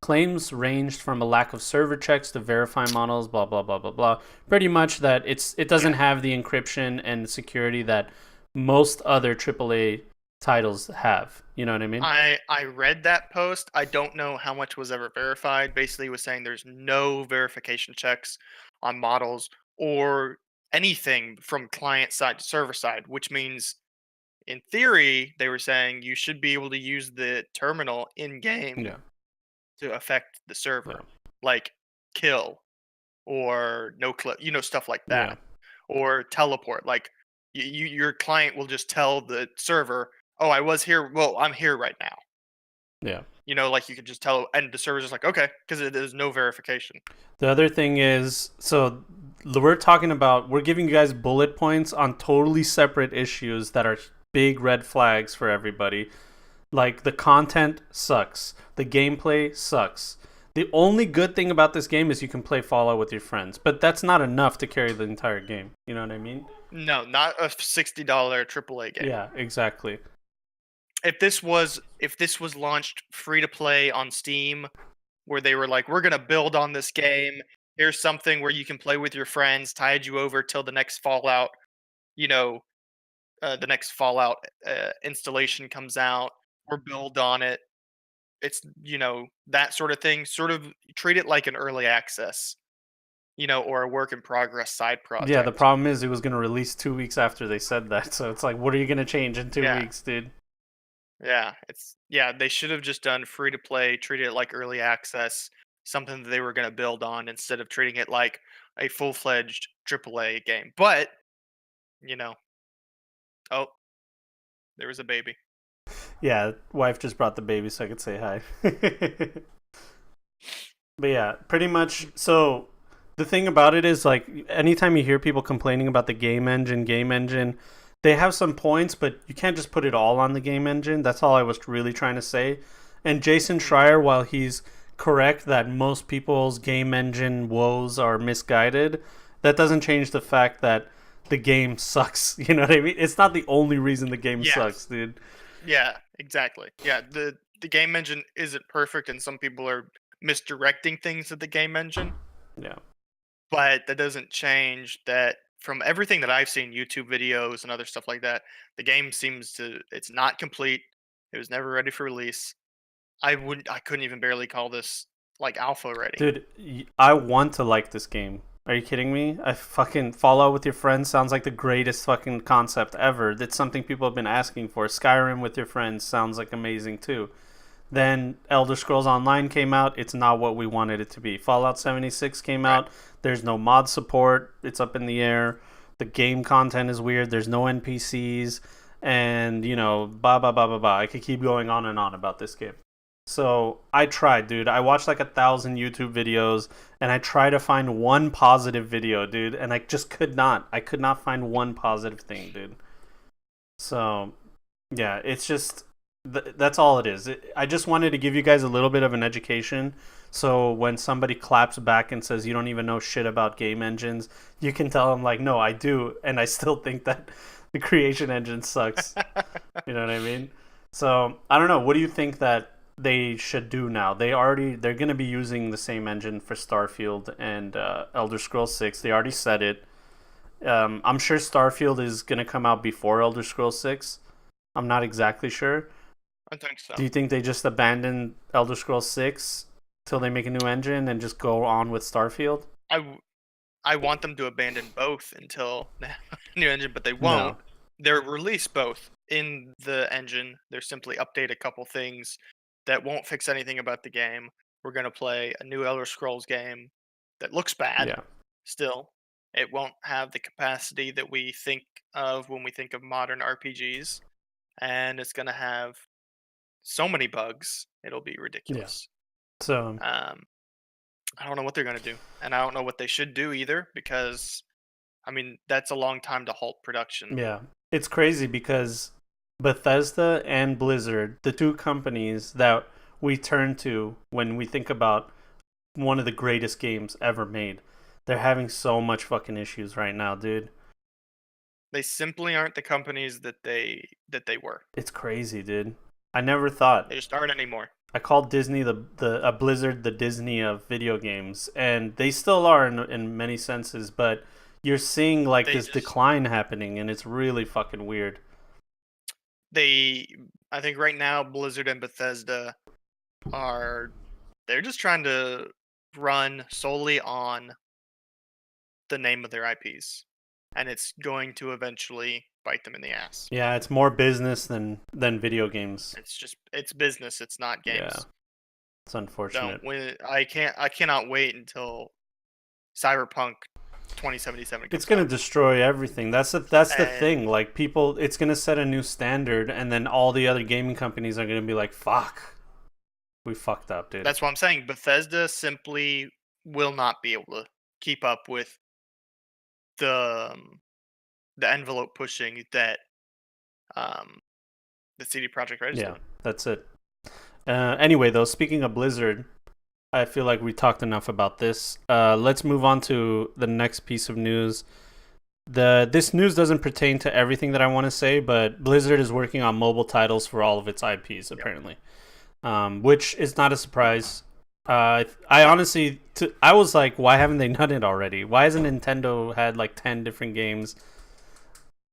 Claims ranged from a lack of server checks to verify models, blah blah blah blah blah. Pretty much that it doesn't yeah. have the encryption and security that most other AAA titles have. You know what I mean? I read that post. I don't know how much was ever verified. Basically, it was saying there's no verification checks on models or anything from client side to server side, which means in theory they were saying you should be able to use the terminal in game Yeah, to affect the yeah, server, like kill or no clip, stuff like yeah, that, or teleport. Like your client will just tell the server, "Oh, I was here. Well, I'm here right now." yeah. Like you could just tell, and the server's just like, "Okay," because there's no verification. The other thing is, so we're giving you guys bullet points on totally separate issues that are big red flags for everybody. Like the content sucks, the gameplay sucks. The only good thing about this game is you can play Fallout with your friends, but that's not enough to carry the entire game. You know what I mean? No, not a $60 AAA game. Yeah, exactly. If this was launched free to play on Steam, where they were like, "We're gonna build on this game here's something where you can play with your friends, tide you over till the next Fallout, you know, the next Fallout installation comes out, or build on it. It's that sort of thing. Sort of treat it like an early access, or a work in progress side Yeah, the project. problem is it was going to release 2 weeks after they said that. So it's like, what are you going to change in two Yeah, weeks, dude? yeah. They should have just done free to play, treated it like early access, something that they were going to build on instead of treating it like a full fledged AAA game. But you know, oh, there was a baby. Yeah, wife just brought the baby so I could say hi. But yeah, pretty much. So the thing about it is, like, anytime you hear people complaining about the game engine, they have some points, but you can't just put it all on the game engine. That's all I was really trying to say. And Jason Mhm. Schreier, while he's correct that most people's game engine woes are misguided, that doesn't change the fact that the game sucks. You know what I mean? It's not the only reason the game sucks, Yes. dude. Yeah, exactly. Yeah, the game engine isn't perfect, and some people are misdirecting things at the game engine, Yeah. but that doesn't change that from everything that I've seen, YouTube videos and other stuff like that, the game seems to it's not complete. It was never ready for release. I couldn't even barely call this like alpha ready. Dude, I want to like this game. Are you kidding me? I fucking Fallout with your friends sounds like the greatest fucking concept ever. That's something people have been asking for. Skyrim with your friends sounds like amazing too. Then Elder Scrolls Online came out. It's not what we wanted it to be. Fallout 76 came Right. out. There's no mod support. It's up in the air. The game content is weird. There's no NPCs. And, blah, blah, blah, blah, blah. I could keep going on and on about this game. So I tried, dude. I watched like 1,000 YouTube videos and I tried to find one positive video, dude. And I just could not. I could not find one positive thing, dude. So yeah, it's just that's all it is. I just wanted to give you guys a little bit of an education. So when somebody claps back and says you don't even know shit about game engines, you can tell them like, no, I do, and I still think that the creation engine sucks. You know what I mean? So I don't know. What do you think that they should do now? They're going to be using the same engine for Starfield and Elder Scrolls 6. They already said it. I'm sure Starfield is going to come out before Elder Scrolls 6. I'm not exactly sure. I think so. Do you think they just abandon Elder Scrolls 6 till they make a new engine and just go on with Starfield? I w- I want them to abandon both until they have a new engine, but they won't. No. They're release both in the engine. They're simply update a couple things that won't fix anything about the game. We're gonna play a new Elder Scrolls game that looks bad Yeah. still. It won't have the capacity that we think of when we think of modern RPGs, and it's gonna have so many bugs. It'll be Yeah. ridiculous. So, Um, I don't know what they're gonna do, and I don't know what they should do either because I mean, that's a long time to halt production. yeah. It's crazy because Bethesda and Blizzard, the two companies that we turn to when we think about one of the greatest games ever made, they're having so much fucking issues right now, dude. They simply aren't the companies that they were. It's crazy, dude. I never thought. They just aren't anymore. I called Disney the Blizzard the Disney of video games, and they still are in many senses. But you're seeing like They this just decline happening, and it's really fucking weird. they I think right now Blizzard and Bethesda are they're just trying to run solely on the name of their IPs. And it's going to eventually bite them in the ass. Yeah, it's more business than video games. It's business, it's not Yeah, games. it's unfortunate. I cannot wait until Cyberpunk 2077 It's comes gonna out. destroy everything. That's the thing. And Like people, it's gonna set a new standard, and then all the other gaming companies are gonna be like, "Fuck, we fucked up, dude." that's what I'm saying. Bethesda simply will not be able to keep up with the the envelope pushing um the CD Project Red is Yeah, doing. that's it. Anyway, though, speaking of Blizzard, I feel like we talked enough about this. Let's move on to the next piece of news. This news doesn't pertain to everything that I want to say, but Blizzard is working on mobile titles for all of its IPs Yep. apparently, which is not a surprise. I honestly, I was like, why haven't they done it already? Why hasn't Nintendo had like 10 different games?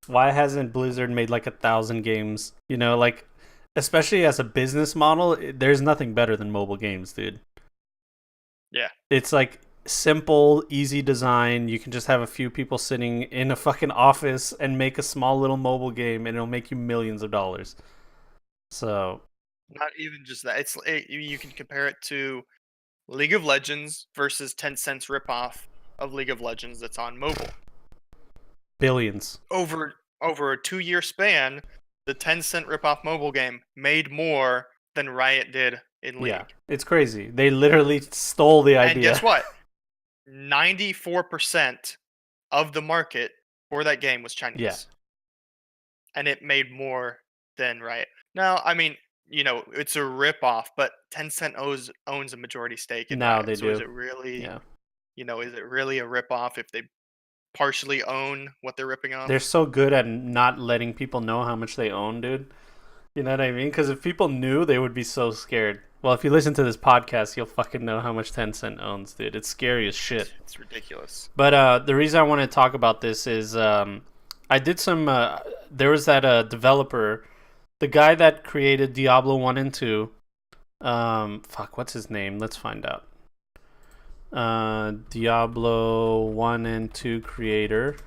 Why hasn't Blizzard made like 1,000 games? Like especially as a business model, there's nothing better than mobile games, dude. Yeah. It's like simple, easy design. You can just have a few people sitting in a fucking office and make a small little mobile game, and it'll make you millions of dollars. So Not even just that. You can compare it to League of Legends versus Tencent's ripoff of League of Legends that's on mobile. billions. Over a 2-year span, the Tencent ripoff mobile game made more than Riot did in Yeah, League. it's crazy. They literally stole the And idea. guess what? 94% of the market for that game was Yeah, Chinese. And it made more than Riot. Now, I mean, it's a ripoff, but Tencent owns a majority stake in now Riot. they So is do. it really, Yeah, is it really a ripoff if they partially own what they're ripping they're off? so good at not letting people know how much they own, dude. You know what I mean? Because if people knew, they would be so scared. Well, if you listen to this podcast, you'll fucking know how much Tencent owns, dude. It's scary as shit. It's ridiculous. But the reason I want to talk about this is I did some. There was that developer, the guy that created Diablo 1 and 2. Fuck, what's his name? Let's find out. Diablo 1 and 2 creator,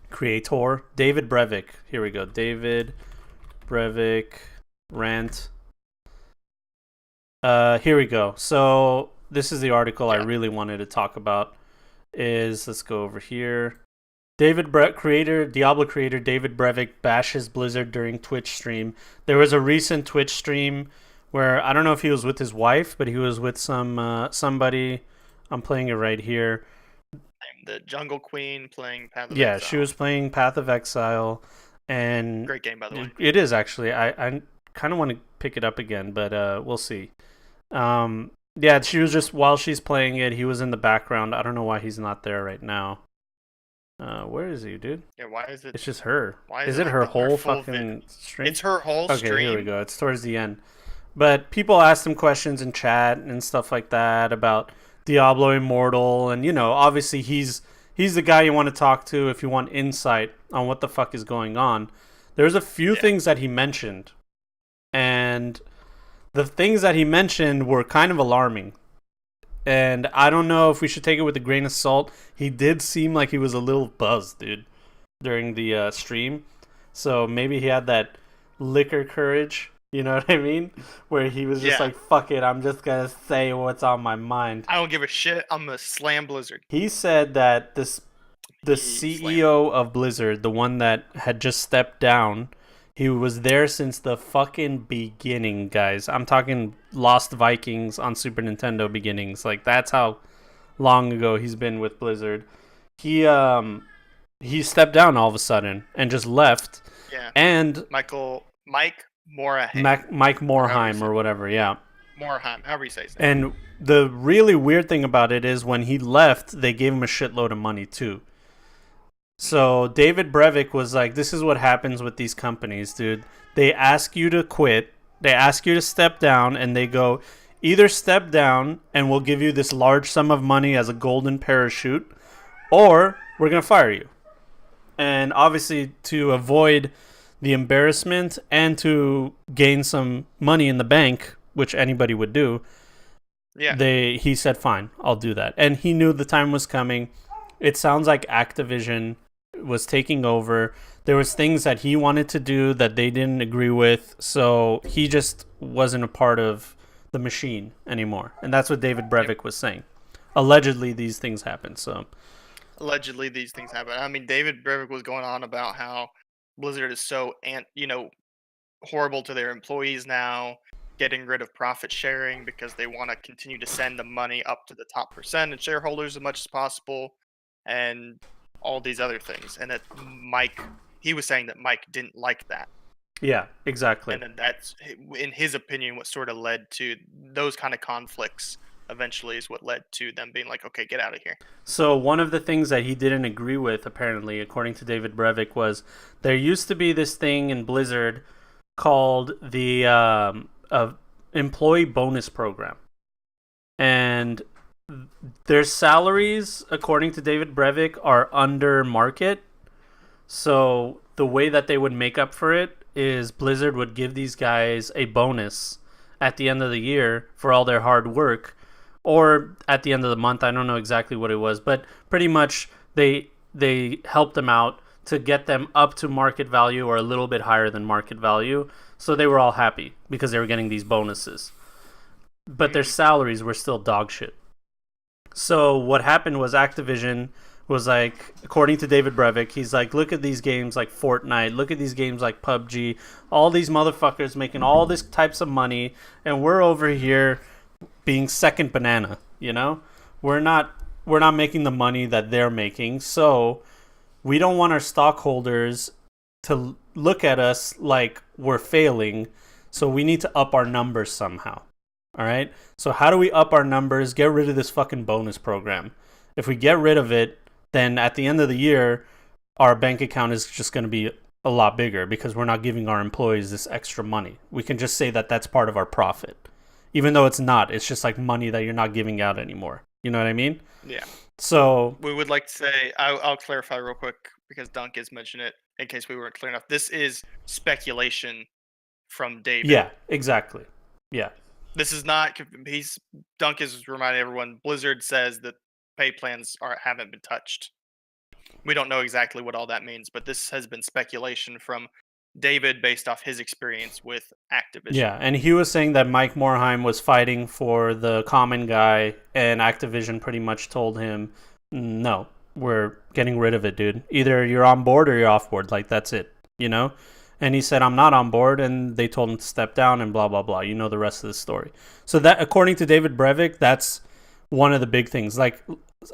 David Brevik. Here we go. David Brevik rant. Here we go. So this is the article I Yeah. really wanted to talk about. Let's go over here. Diablo creator David Brevik bashes Blizzard during Twitch stream. There was a recent Twitch stream where I don't know if he was with his wife, but he was with somebody. I'm playing it right here. The Jungle Queen playing Path of Yeah, Exile. she was playing Path of Exile, and Great game, by the way. it is actually. I kind of want to pick it up again, but we'll see. Yeah, she was just while she's playing it, he was in the background. I don't know why he's not there right now. Where is he, dude? Yeah, why is it? It's just her. Why is it it like her the whole full fucking stream? It's her whole Okay, stream. here we go. It's towards the end. But people asked him questions in chat and stuff like that about Diablo Immortal, and obviously he's the guy you want to talk to if you want insight on what the fuck is going on. There's a few things that he mentioned, and the things that he mentioned were kind of alarming. And I don't know if we should take it with a grain of salt. He did seem like he was a little buzzed, dude, during the stream. So maybe he had that liquor courage, you know what I mean? Where he was just like, fuck it, I'm just going to say what's on my mind. I don't give a shit. I'm going to slam Blizzard. He said that the CEO of Blizzard, the one that had just stepped down, he was there since the fucking beginning, guys. I'm talking Lost Vikings on Super Nintendo beginnings. Like, that's how long ago he's been with Blizzard. He stepped down all of a sudden and just left. Yeah. And Mike Morhaime. Mike Morhaime or whatever, yeah. Morhaime, however you say his name. And the really weird thing about it is when he left, they gave him a shitload of money too. So David Brevik was like, this is what happens with these companies, dude. They ask you to quit, they ask you to step down, and they go, either step down and we'll give you this large sum of money as a golden parachute, or we're going to fire you. And obviously to avoid the embarrassment and to gain some money in the bank, which anybody would do, he said, fine, I'll do that. And he knew the time was coming. It sounds like Activision was taking over. There was things that he wanted to do that they didn't agree with, so he just wasn't a part of the machine anymore. And that's what David Brevik was saying. Allegedly, these things happen. Allegedly, these things happen. I mean, David Brevik was going on about how Blizzard is so horrible to their employees now, getting rid of profit sharing because they want to continue to send the money up to the top percent and shareholders as much as possible, and all these other things. And that he was saying that Mike didn't like that. Yeah, exactly. And then that's, in his opinion, what sort of led to those kind of conflicts. Eventually is what led to them being like, okay, get out of here. So one of the things that he didn't agree with, apparently, according to David Brevik, was there used to be this thing in Blizzard called the employee bonus program. and their salaries, according to David Brevik, are under market. So the way that they would make up for it is Blizzard would give these guys a bonus at the end of the year for all their hard work, or at the end of the month. I don't know exactly what it was, but pretty much they helped them out to get them up to market value or a little bit higher than market value. So they were all happy because they were getting these bonuses. But their salaries were still dog shit. So what happened was Activision was like, according to David Brevik, he's like, look at these games like Fortnite, look at these games like PUBG, all these motherfuckers making all this types of money, and we're over here being second banana, you know? We're not making the money that they're making, so we don't want our stockholders to look at us like we're failing, so we need to up our numbers somehow. All right? So how do we up our numbers, get rid of this fucking bonus program? If we get rid of it, then at the end of the year, our bank account is just going to be a lot bigger because we're not giving our employees this extra money. We can just say that that's part of our profit. Even though it's not, it's just like money that you're not giving out anymore. You know what I mean? Yeah. So We would like to say, I'll clarify real quick because Dunk has mentioned it in case we weren't clear enough. This is speculation from David. yeah, exactly. Yeah. This is not. Dunk is reminding everyone. Blizzard says that pay plans haven't been touched. We don't know exactly what all that means, but this has been speculation from David based off his experience with Activision. Yeah, and he was saying that Mike Morhaime was fighting for the common guy, and Activision pretty much told him, no, we're getting rid of it, dude. Either you're on board or you're off board. Like, that's it, you know? And he said, I'm not on board, and they told him to step down and blah, blah, blah. You know the rest of the story. So that, according to David Brevik, that's one of the big things. Like,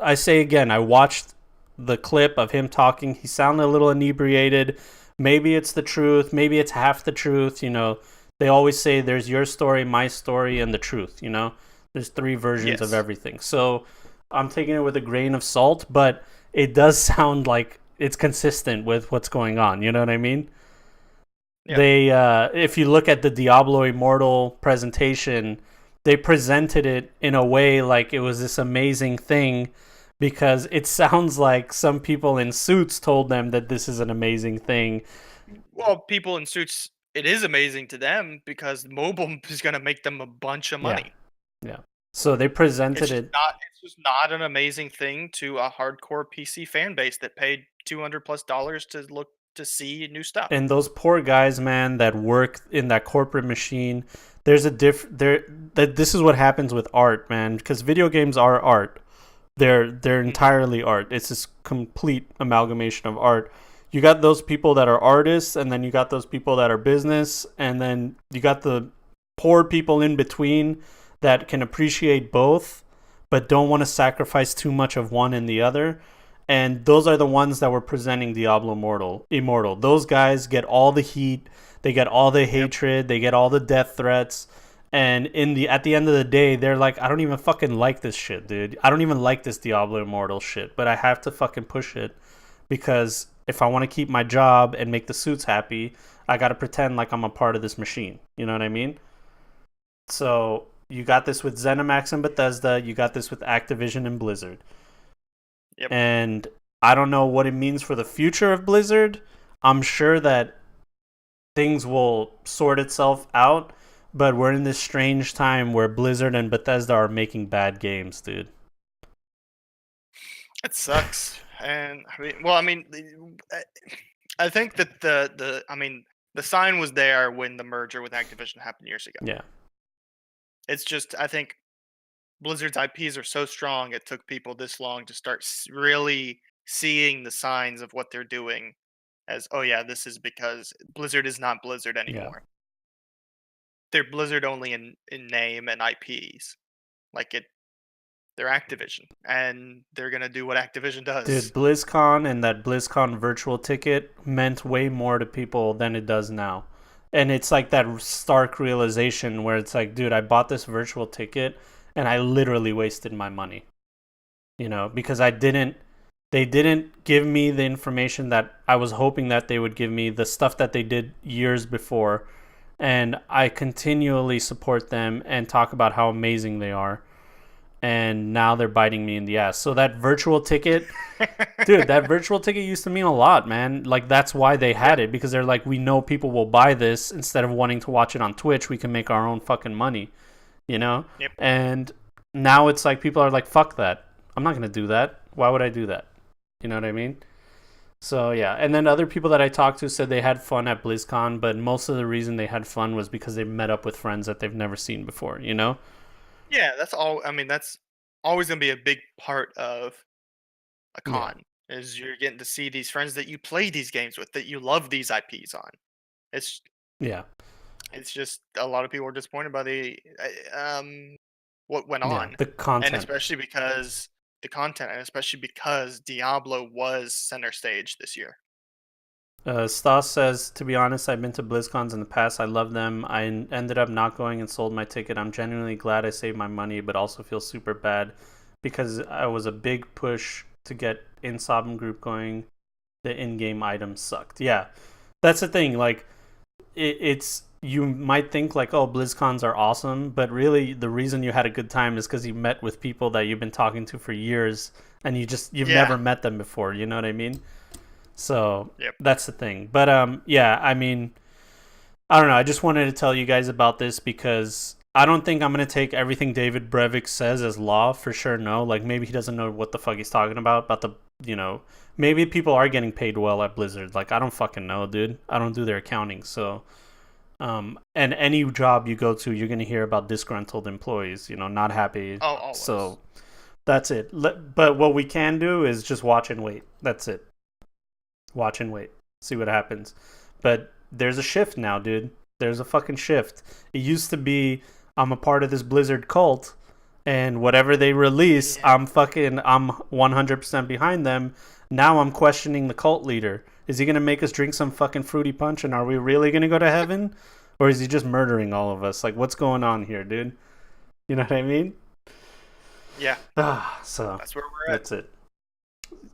I say again, I watched the clip of him talking. He sounded a little inebriated. Maybe it's the truth. Maybe it's half the truth. You know, they always say there's your story, my story, and the truth. You know, there's three versions of everything. So I'm taking it with a grain of salt, but it does sound like it's consistent with what's going on. You know what I mean? Yep. They, if you look at the Diablo Immortal presentation, they presented it in a way like it was this amazing thing, because it sounds like some people in suits told them that this is an amazing thing. Well, people in suits, it is amazing to them because mobile is going to make them a bunch of money. Yeah. So they presented it. It's just not an amazing thing to a hardcore PC fan base that paid $200+ to look to see new stuff. And those poor guys, man, that work in that corporate machine. There's a this is what happens with art, man, because video games are art. They're entirely art. It's this complete amalgamation of art. You got those people that are artists, and then you got those people that are business, and then you got the poor people in between that can appreciate both, but don't want to sacrifice too much of one and the other. And those are the ones that were presenting Diablo Immortal. Those guys get all the heat, they get all the hatred, they get all the death threats. And at the end of the day, they're like, I don't even fucking like this shit, dude. I don't even like this Diablo Immortal shit, but I have to fucking push it because if I want to keep my job and make the suits happy, I got to pretend like I'm a part of this machine. You know what I mean? So you got this with ZeniMax and Bethesda. You got this with Activision and Blizzard. Yep. And I don't know what it means for the future of Blizzard. I'm sure that things will sort itself out. But we're in this strange time where Blizzard and Bethesda are making bad games, dude. It sucks. And I think that the sign was there when the merger with Activision happened years ago. Yeah. It's just, I think Blizzard's IPs are so strong, it took people this long to start really seeing the signs of what they're doing as, oh yeah, this is because Blizzard is not Blizzard anymore. Yeah. They're Blizzard only in name and IPs. They're Activision, and they're going to do what Activision does. Dude, BlizzCon and that BlizzCon virtual ticket meant way more to people than it does now. And it's like that stark realization where it's like, dude, I bought this virtual ticket, and I literally wasted my money. You know, because they didn't give me the information that I was hoping that they would give me, the stuff that they did years before. And I continually support them and talk about how amazing they are. and now they're biting me in the ass. So that virtual ticket, dude, that virtual ticket used to mean a lot, man. Like that's why they had Yep. it, because they're like, we know people will buy this. Instead of wanting to watch it on Twitch, we can make our own fucking money, you know? Yep. And now it's like people are like, fuck that. I'm not going to do that. Why would I do that? You know what I mean? So yeah, and then other people that I talked to said they had fun at BlizzCon, but most of the reason they had fun was because they met up with friends that they've never seen before, you know? Yeah, that's all. I mean, that's always gonna be a big part of a Yeah. con. Is you're getting to see these friends that you play these games with, that you love these IPs on. It's Yeah. it's just a lot of people are disappointed by the what went Yeah. on, The and content. especially because the content, and especially because Diablo was center stage this year. Stas says, to be honest, I've been to BlizzCons in the past. I love them. Ended up not going and sold my ticket. I'm genuinely glad I saved my money, but also feel super bad because I was a big push to get Insob group going. The in-game items sucked. Yeah, that's the thing. Like, it's you might think like, oh, BlizzCons are awesome, but really the reason you had a good time is because you met with people that you've been talking to for years, and you've Yeah. never met them before. You know what I mean? So Yep. that's the thing. But yeah, I mean, I don't know. I just wanted to tell you guys about this because I don't think I'm gonna take everything David Brevik says as law for sure. No, like maybe he doesn't know what the fuck he's talking about the maybe people are getting paid well at Blizzard. Like I don't fucking know, dude. I don't do their accounting, so. And any job you go to, you're gonna hear about disgruntled employees, not happy. Oh, always. So that's it. But what we can do is just watch and wait. That's it. Watch and wait, see what happens. But there's a shift now, dude. There's a fucking shift. It used to be I'm a part of this Blizzard cult, and whatever they release, Yeah. I'm 100% behind them. Now I'm questioning the cult leader. Is he gonna make us drink some fucking fruity punch, and are we really gonna go to heaven, or is he just murdering all of us? Like, what's going on here, dude? You know what I mean? Yeah. So That's where we're at. that's it.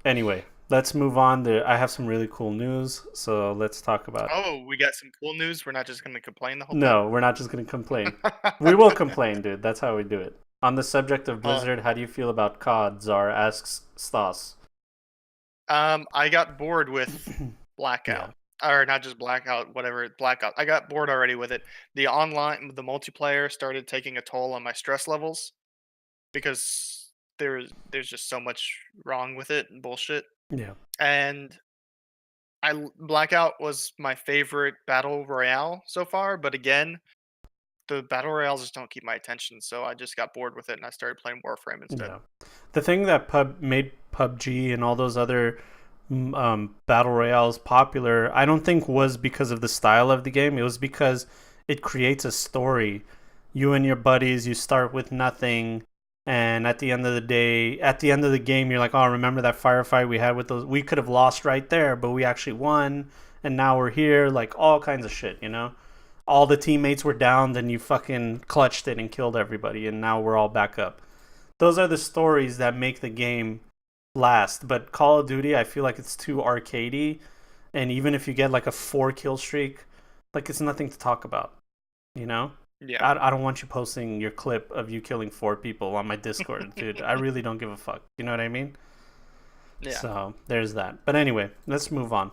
Anyway, let's move on. I have some really cool news, so let's talk about it. Oh, we got some cool news. We're not just gonna complain the whole No, we're not just going to complain. We will complain, dude. That's how we do it. On the subject of Blizzard, how do you feel about COD? Czar asks Stas. I got bored with Blackout. Or not just Blackout, whatever, Blackout. I got bored already with it. The multiplayer started taking a toll on my stress levels because there's just so much wrong with it and bullshit. Yeah. And Blackout was my favorite battle royale so far, but again, the battle royales just don't keep my attention, so I just got bored with it and I started playing Warframe instead. Yeah. The thing that made PUBG and all those other battle royales popular, I don't think was because of the style of the game. It was because it creates a story. You and your buddies, you start with nothing, and at the end of the day, at the end of the game, you're like, oh, remember that firefight we had with those? We could have lost right there, but we actually won, and now we're here. Like all kinds of shit, all the teammates were down, then you fucking clutched it and killed everybody, and now we're all back up. Those are the stories that make the game last. But Call of Duty, I feel like it's too arcadey, and even if you get like a 4 kill streak, like it's nothing to talk about, you know? Yeah. I don't want you posting your clip of you killing 4 people on my Discord, dude. I really don't give a fuck. You know what I mean? Yeah. So there's that. But anyway, let's move on.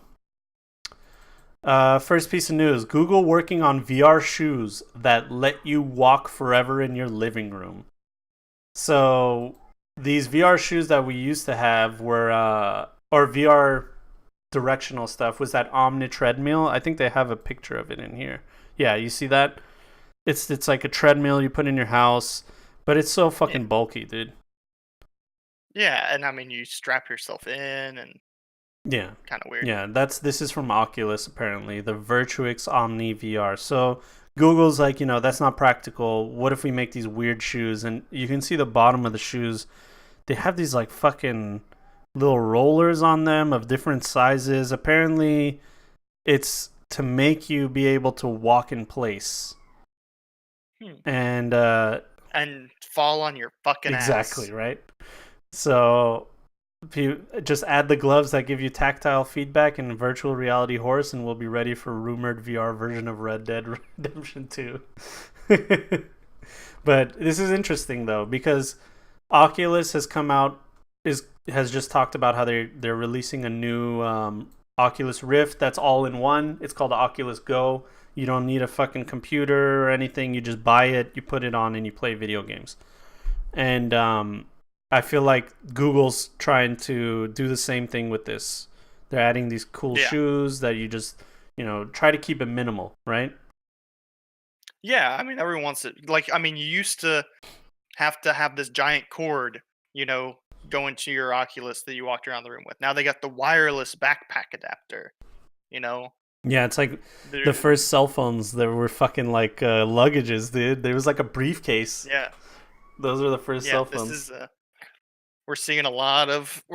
First piece of news: Google working on VR shoes that let you walk forever in your living room. So these VR shoes that we used to have were, or VR directional stuff, was that Omni treadmill. I think they have a picture of it in here. Yeah, you see that? It's like a treadmill you put in your house, but it's so fucking bulky, dude. Yeah, and I mean you strap yourself in and Yeah. kind of weird. Yeah, this is from Oculus apparently, the Virtuix Omni VR. So Google's like, that's not practical. What if we make these weird shoes? And you can see the bottom of the shoes. They have these like fucking little rollers on them of different sizes. Apparently, it's to make you be able to walk in place. And fall on your fucking exactly, ass. right? So if you just add the gloves that give you tactile feedback and virtual reality horse, and we'll be ready for rumored VR version of Red Dead Redemption 2. But this is interesting though, because Oculus has come out has just talked about how they're releasing a new Oculus Rift that's all in one. It's called the Oculus Go. You don't need a fucking computer or anything. You just buy it, you put it on, and you play video games. And I feel like Google's trying to do the same thing with this. They're adding these cool shoes that you just, try to keep it minimal, right? Yeah, I mean, everyone wants it. Like, I mean, you used to have this giant cord, go into your Oculus that you walked around the room with. Now they got the wireless backpack adapter, Yeah, it's like the first cell phones that were fucking like luggages, dude. There was like a briefcase. Yeah. Those are the first cell phones. This is we're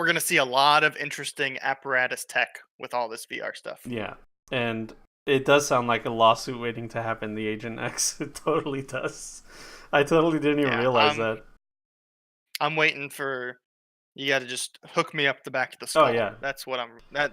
going to see a lot of interesting apparatus tech with all this VR stuff. Yeah. And it does sound like a lawsuit waiting to happen, the Agent X. It totally does. I totally didn't even realize that. I'm waiting for you got to just hook me up the back of the skull. Oh yeah. That's what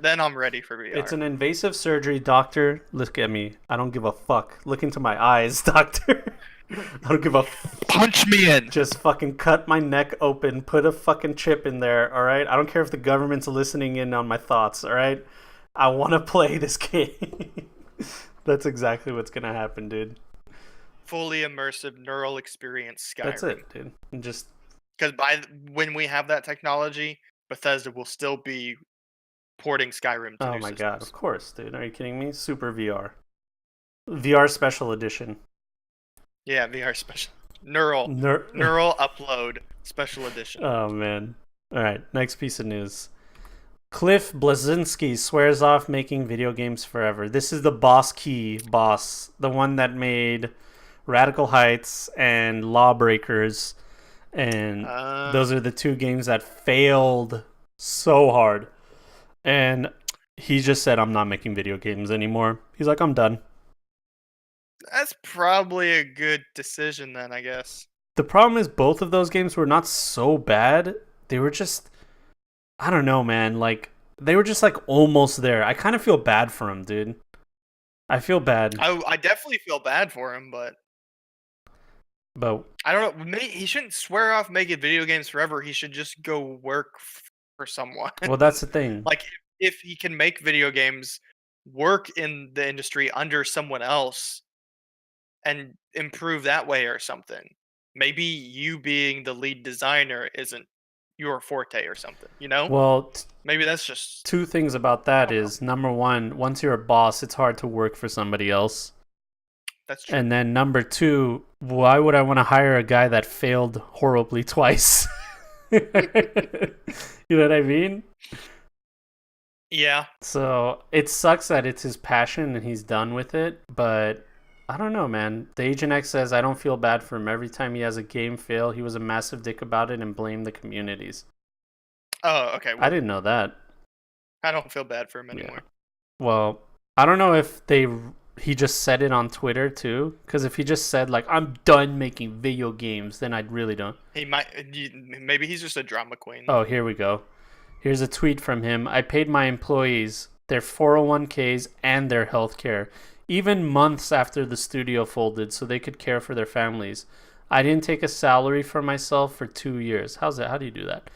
then I'm ready for VR. It's an invasive surgery, doctor. Look at me. I don't give a fuck. Look into my eyes, doctor. I don't give a punch me in. Just fucking cut my neck open, put a fucking chip in there, all right? I don't care if the government's listening in on my thoughts, all right? I want to play this game. That's exactly what's going to happen, dude. Fully immersive neural experience Skyrim. That's it, dude. And just because when we have that technology, Bethesda will still be porting Skyrim to new my systems. God, of course, dude. Are you kidding me? Super VR. VR Special Edition. Yeah, VR Special. Neural Upload Special Edition. Oh, man. All right, next piece of news. Cliff Bleszinski swears off making video games forever. This is the Boss Key boss, the one that made Radical Heights and Lawbreakers, and those are the two games that failed so hard. And he just said, I'm not making video games anymore. He's like, I'm done. That's probably a good decision then, I guess. The problem is both of those games were not so bad. They were just, I don't know, man. Like, they were just like almost there. I kind of feel bad for him, dude. I feel bad. I definitely feel bad for him, but I don't know. He shouldn't swear off making video games forever. He should just go work for someone. Well, that's the thing. Like, if he can make video games work in the industry under someone else and improve that way or something. Maybe you being the lead designer isn't your forte or something, Well, maybe that's just two things about that is, number one, once you're a boss, it's hard to work for somebody else. That's true. And then number two, why would I want to hire a guy that failed horribly twice? You know what I mean? Yeah. So it sucks that it's his passion and he's done with it, but I don't know, man. The Agent X says, I don't feel bad for him. Every time he has a game fail, he was a massive dick about it and blamed the communities. Oh, okay. Well, I didn't know that. I don't feel bad for him anymore. Yeah. Well, I don't know if he just said it on Twitter too, because if he just said like, I'm done making video games, then I really don't. Maybe he's just a drama queen. Oh, here we go. Here's a tweet from him. I paid my employees their 401ks and their health care, even months after the studio folded, so they could care for their families. I didn't take a salary for myself for 2 years. How's that? How do you do that?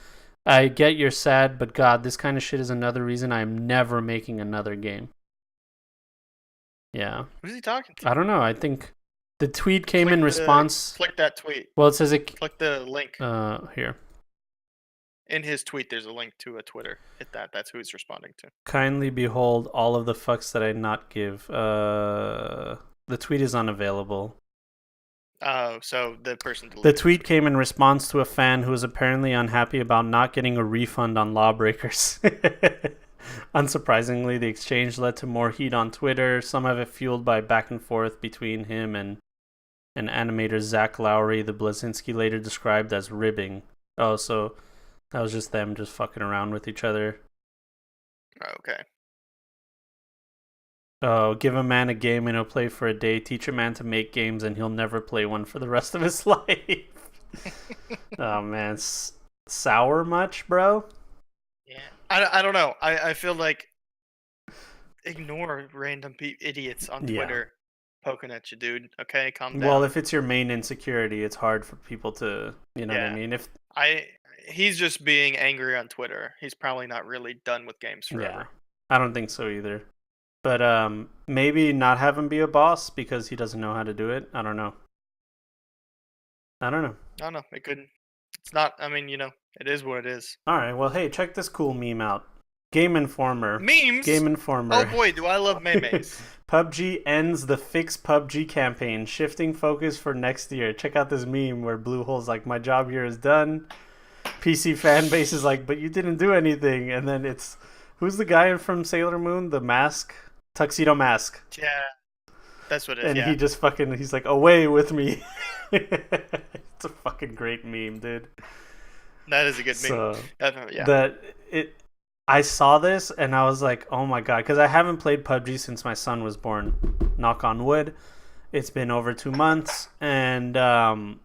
I get you're sad, but God, this kind of shit is another reason I'm never making another game. Yeah. Who's he talking to? I don't know. I think the tweet came in response. Click that tweet. Well, it says it. Click the link. Here. In his tweet, there's a link to a Twitter. Hit that. That's who he's responding to. Kindly behold all of the fucks that I not give. The tweet is unavailable. Oh, so the person deleted The tweet came in response to a fan who was apparently unhappy about not getting a refund on Lawbreakers. Unsurprisingly, the exchange led to more heat on Twitter, some of it fueled by back and forth between him and animator Zach Lowry, the Blazinski later described as ribbing. Oh, so that was just them just fucking around with each other. Okay. Oh, give a man a game and he'll play for a day. Teach a man to make games and he'll never play one for the rest of his life. Oh, man. Sour much, bro? Yeah. I don't know. I feel like ignore random idiots on Twitter poking at you, dude. Okay, calm down. Well, if it's your main insecurity, it's hard for people to, you know what I mean? He's just being angry on Twitter. He's probably not really done with games Yeah, forever. I don't think so either. But maybe not have him be a boss because he doesn't know how to do it. I don't know. I don't know. I don't know. It couldn't. It's not. I mean, it is what it is. All right. Well, hey, check this cool meme out. Game Informer. Memes. Game Oh Informer. boy, do I love memes. PUBG ends the Fix PUBG campaign, shifting focus for next year. Check out this meme where Bluehole's like, "My job here is done." PC fan base is like, "But you didn't do anything." And then it's who's the guy from Sailor Moon? The mask, tuxedo mask. Yeah, that's what it is. And Yeah, he just fucking he's like, "Away with me." It's a fucking great meme, dude. that is a good meme. So Definitely, yeah. I saw this and I was like, oh my god, because I haven't played PUBG since my son was born. Knock on wood. It's been over 2 months, and Don't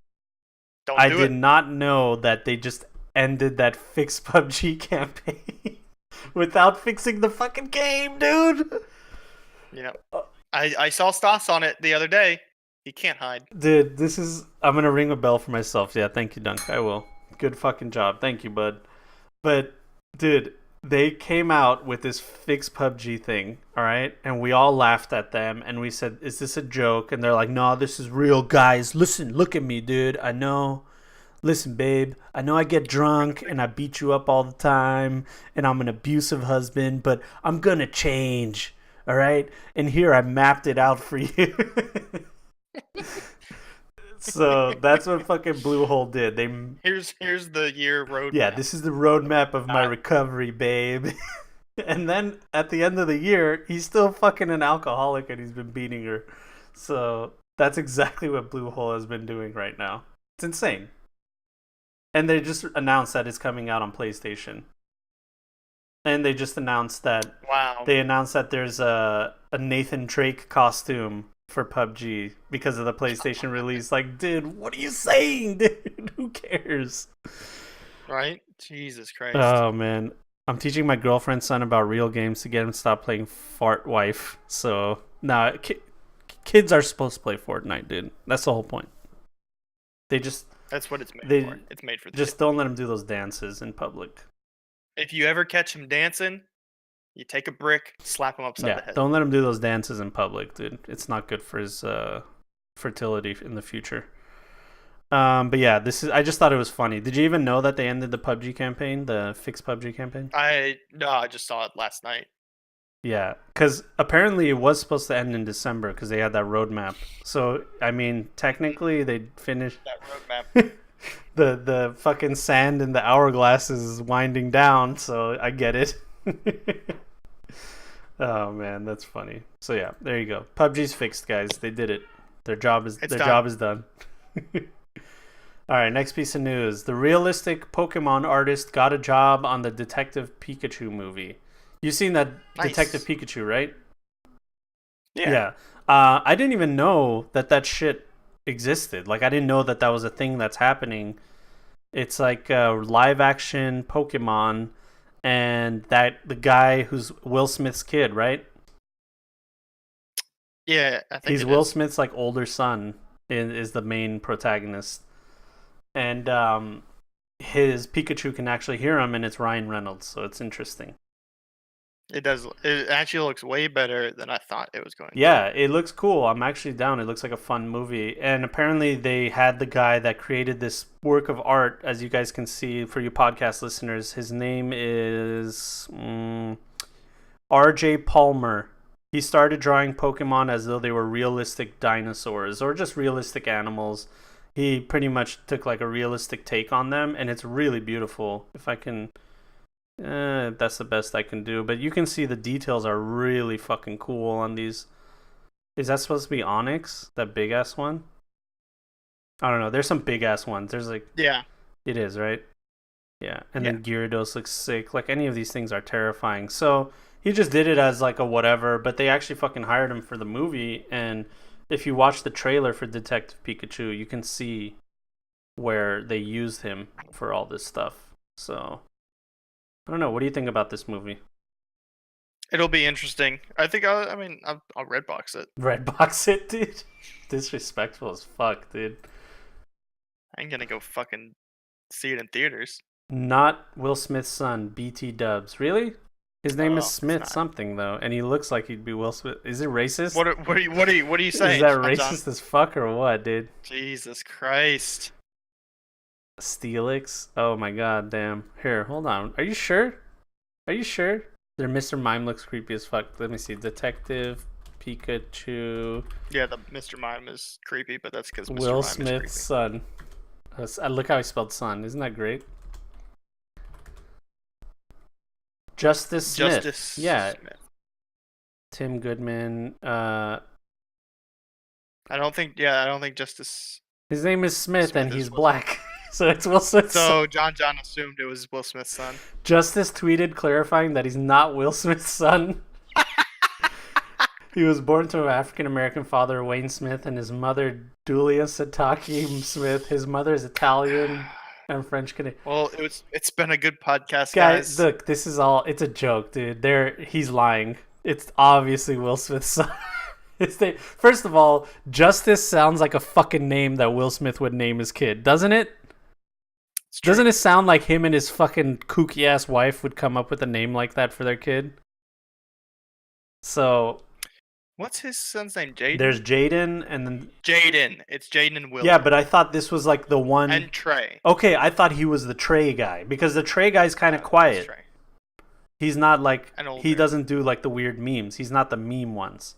I do did it. not know that they just ended that Fix PUBG campaign without fixing the fucking game, dude. Yeah, I saw Stas on it the other day. He can't hide. Dude, I'm gonna ring a bell for myself. Yeah, thank you, Dunk. I will. Good fucking job. Thank you, bud. But, dude, they came out with this Fix PUBG thing, all right? And we all laughed at them and we said, is this a joke? And they're like, no, this is real, guys. Listen, look at me, dude. I know. Listen, babe, I know I get drunk and I beat you up all the time and I'm an abusive husband, but I'm gonna change, all right? And here I mapped it out for you. So that's what fucking Bluehole did. Here's the year roadmap. Yeah, this is the roadmap of my recovery, babe. And then at the end of the year, he's still fucking an alcoholic and he's been beating her. So that's exactly what Bluehole has been doing right now. It's insane. And they just announced that it's coming out on PlayStation. And they just announced that Wow. there's a Nathan Drake costume for PUBG because of the PlayStation release. Like, dude, what are you saying, dude? Who cares? Right? Jesus Christ. Oh man, I'm teaching my girlfriend's son about real games to get him to stop playing Fart Wife. So now kids are supposed to play Fortnite, dude. That's the whole point. That's what it's made for. It's made for the just kids. don't let him do those dances in public. If you ever catch him dancing, you take a brick, slap him upside the head. Don't let him do those dances in public, dude. It's not good for his fertility in the future. But yeah, I just thought it was funny. Did you even know that they ended the PUBG campaign, the Fix PUBG campaign? I just saw it last night. Yeah, because apparently it was supposed to end in December because they had that roadmap. So I mean, technically they finished that roadmap. the fucking sand in the hourglass is winding down. So I get it. Oh man, that's funny. So yeah, there you go. PUBG's fixed, guys. They did it. Their job is done. All right, next piece of news. The realistic Pokemon artist got a job on the Detective Pikachu movie. You've seen that Detective Pikachu, right? Yeah. I didn't even know that shit existed. Like, I didn't know that was a thing that's happening. It's like a live action Pokemon, and the guy who's Will Smith's kid, right? Yeah, I think he's Will Smith's like older son is the main protagonist. And his Pikachu can actually hear him, and it's Ryan Reynolds, so it's interesting. It does. It actually looks way better than I thought it was going to. Yeah, it looks cool. I'm actually down. It looks like a fun movie. And apparently they had the guy that created this work of art, as you guys can see for you podcast listeners. His name is R.J. Palmer. He started drawing Pokemon as though they were realistic dinosaurs or just realistic animals. He pretty much took like a realistic take on them, and it's really beautiful. If I can... that's the best I can do. But you can see the details are really fucking cool on these. Is that supposed to be Onyx? That big ass one? I don't know. There's some big ass ones. There's like... Yeah. It is, right? Yeah. And then Gyarados looks sick. Like, any of these things are terrifying. So he just did it as like a whatever, but they actually fucking hired him for the movie. And if you watch the trailer for Detective Pikachu, you can see where they used him for all this stuff. So... I don't know. What do you think about this movie? It'll be interesting. I think I'll Redbox it. Redbox it, dude? Disrespectful as fuck, dude. I ain't gonna go fucking see it in theaters. Not Will Smith's son, BT Dubs. Really? His name is Oh, it's Smith not. something though, and he looks like he'd be Will Smith. Is it racist? What are you Is saying, that John John? racist as fuck or what, dude? Jesus Christ. Steelix? Oh my god, damn. Here, hold on. Are you sure? Are you sure? Their Mr. Mime looks creepy as fuck. Let me see. Detective Pikachu. Yeah, the Mr. Mime is creepy, but that's because Mr. Will Mime is Smith's creepy. son. Look how he spelled son. Isn't that great? Justice Smith. Justice Yeah. Smith. Tim Goodman. I don't think Justice His name is Smith, Smith and he's is Will black. So it's Will Smith's son. So John assumed it was Will Smith's son. Justice tweeted clarifying that he's not Will Smith's son. He was born to an African-American father, Wayne Smith, and his mother, Julia Sataki Smith. His mother is Italian and French Canadian. Well, it's been a good podcast, Guys, guys. look, this is all, it's a joke, dude. He's lying. It's obviously Will Smith's son. First of all, Justice sounds like a fucking name that Will Smith would name his kid, doesn't it? Doesn't it sound like him and his fucking kooky ass wife would come up with a name like that for their kid? So, What's his son's name? Jaden? there's Jaden and then Jaden. It's Jaden and Will. yeah, but I thought this was like the one. And Trey. Okay, I thought he was the Trey guy because the Trey guy's kind of That's quiet. Trey. He's not like And older. he doesn't do like the weird memes. He's not the meme ones.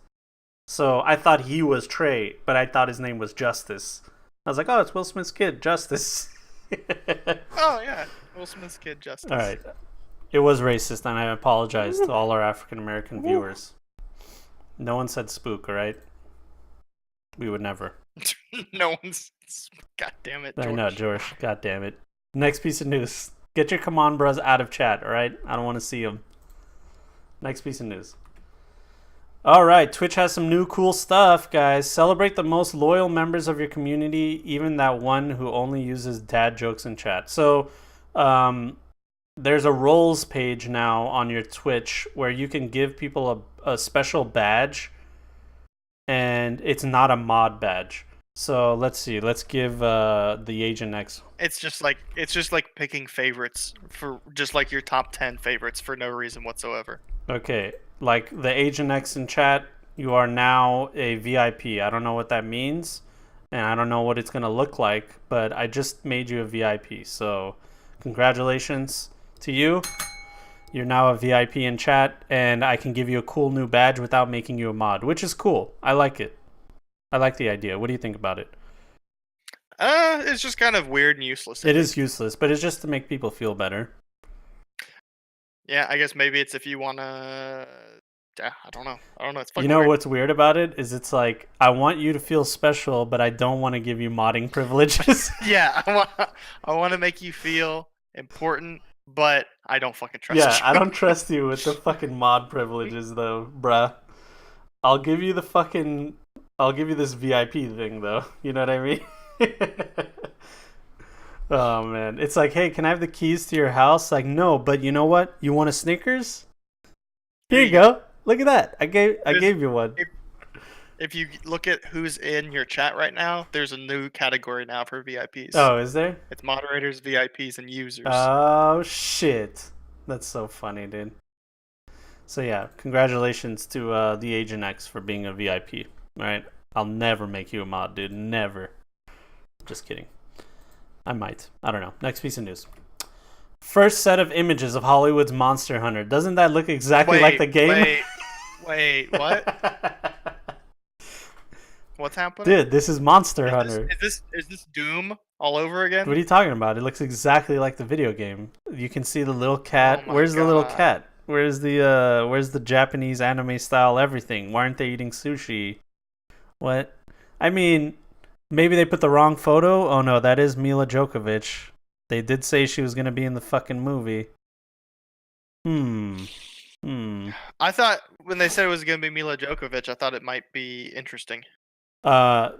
So I thought he was Trey, but I thought his name was Justice. I was like, oh, it's Will Smith's kid, Justice. Oh yeah, Will Smith's kid, Justice. All right, it was racist, and I apologize to all our African American viewers. No one said spook, all right? We would never. No one's. God damn it, George. I know, George. God damn it. Next piece of news. Get your come on bros out of chat, all right? I don't want to see them. Next piece of news. All right, Twitch has some new cool stuff, guys. Celebrate the most loyal members of your community, even that one who only uses dad jokes in chat. So, there's a roles page now on your Twitch where you can give people a special badge, and it's not a mod badge. So let's see. Let's give the Agent X. It's just like picking favorites for just like your top 10 favorites for no reason whatsoever. Okay, like the Agent X in chat, you are now a VIP. I don't know what that means, and I don't know what it's gonna look like, but I just made you a VIP. So congratulations to you. You're now a VIP in chat, and I can give you a cool new badge without making you a mod, which is cool. I like it. I like the idea. What do you think about it? It's just kind of weird and useless. It is useless, but it's just to make people feel better. Yeah, I guess maybe it's if you wanna. Yeah, I don't know. It's fucking You know weird. what's weird about it is it's like I want you to feel special, but I don't want to give you modding privileges. Yeah, I want to make you feel important, but I don't fucking trust Yeah, you. I don't trust you with the fucking mod privileges though, bruh. I'll give you this VIP thing though. You know what I mean? Oh man, it's like, hey, can I have the keys to your house? Like, no, but you know what? You want a Snickers? Here you go. Look at that. I gave you one. If you look at who's in your chat right now, there's a new category now for VIPs. Oh, is there? It's moderators, VIPs, and users. Oh shit. That's so funny, dude. So yeah, congratulations to the Agent X for being a VIP. Alright? I'll never make you a mod, dude. Never. Just kidding. I might. I don't know. Next piece of news. First set of images of Hollywood's Monster Hunter. Doesn't that look exactly like the game? Wait, what? What's happening? Dude, this is Monster Hunter. Is this Doom all over again? What are you talking about? It looks exactly like the video game. You can see the little cat. Oh my Where's the little God. cat? Where's the Japanese anime style everything? Why aren't they eating sushi? What? I mean, maybe they put the wrong photo. Oh no, that is Mila Djokovic. They did say she was gonna be in the fucking movie. I thought when they said it was going to be Mila Djokovic, I thought it might be interesting. But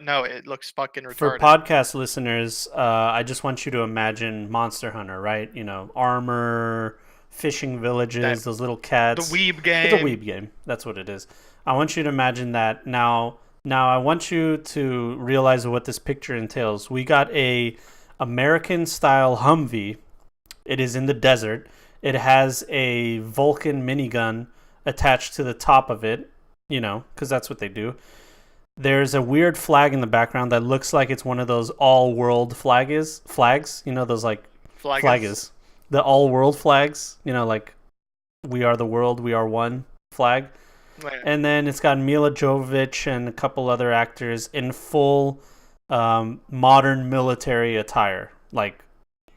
no, it looks fucking retarded. for podcast listeners, I just want you to imagine Monster Hunter, right? You know, armor, fishing villages, those little cats. The weeb game. It's a weeb game. That's what it is. I want you to imagine that. Now I want you to realize what this picture entails. We got a American-style Humvee. It is in the desert. It has a Vulcan minigun attached to the top of it, because that's what they do. There's a weird flag in the background that looks like it's one of those all-world flags. Those like flags. The all-world flags. Like we are the world, we are one flag. Right. And then it's got Mila Jovovich and a couple other actors in full modern military attire. Like,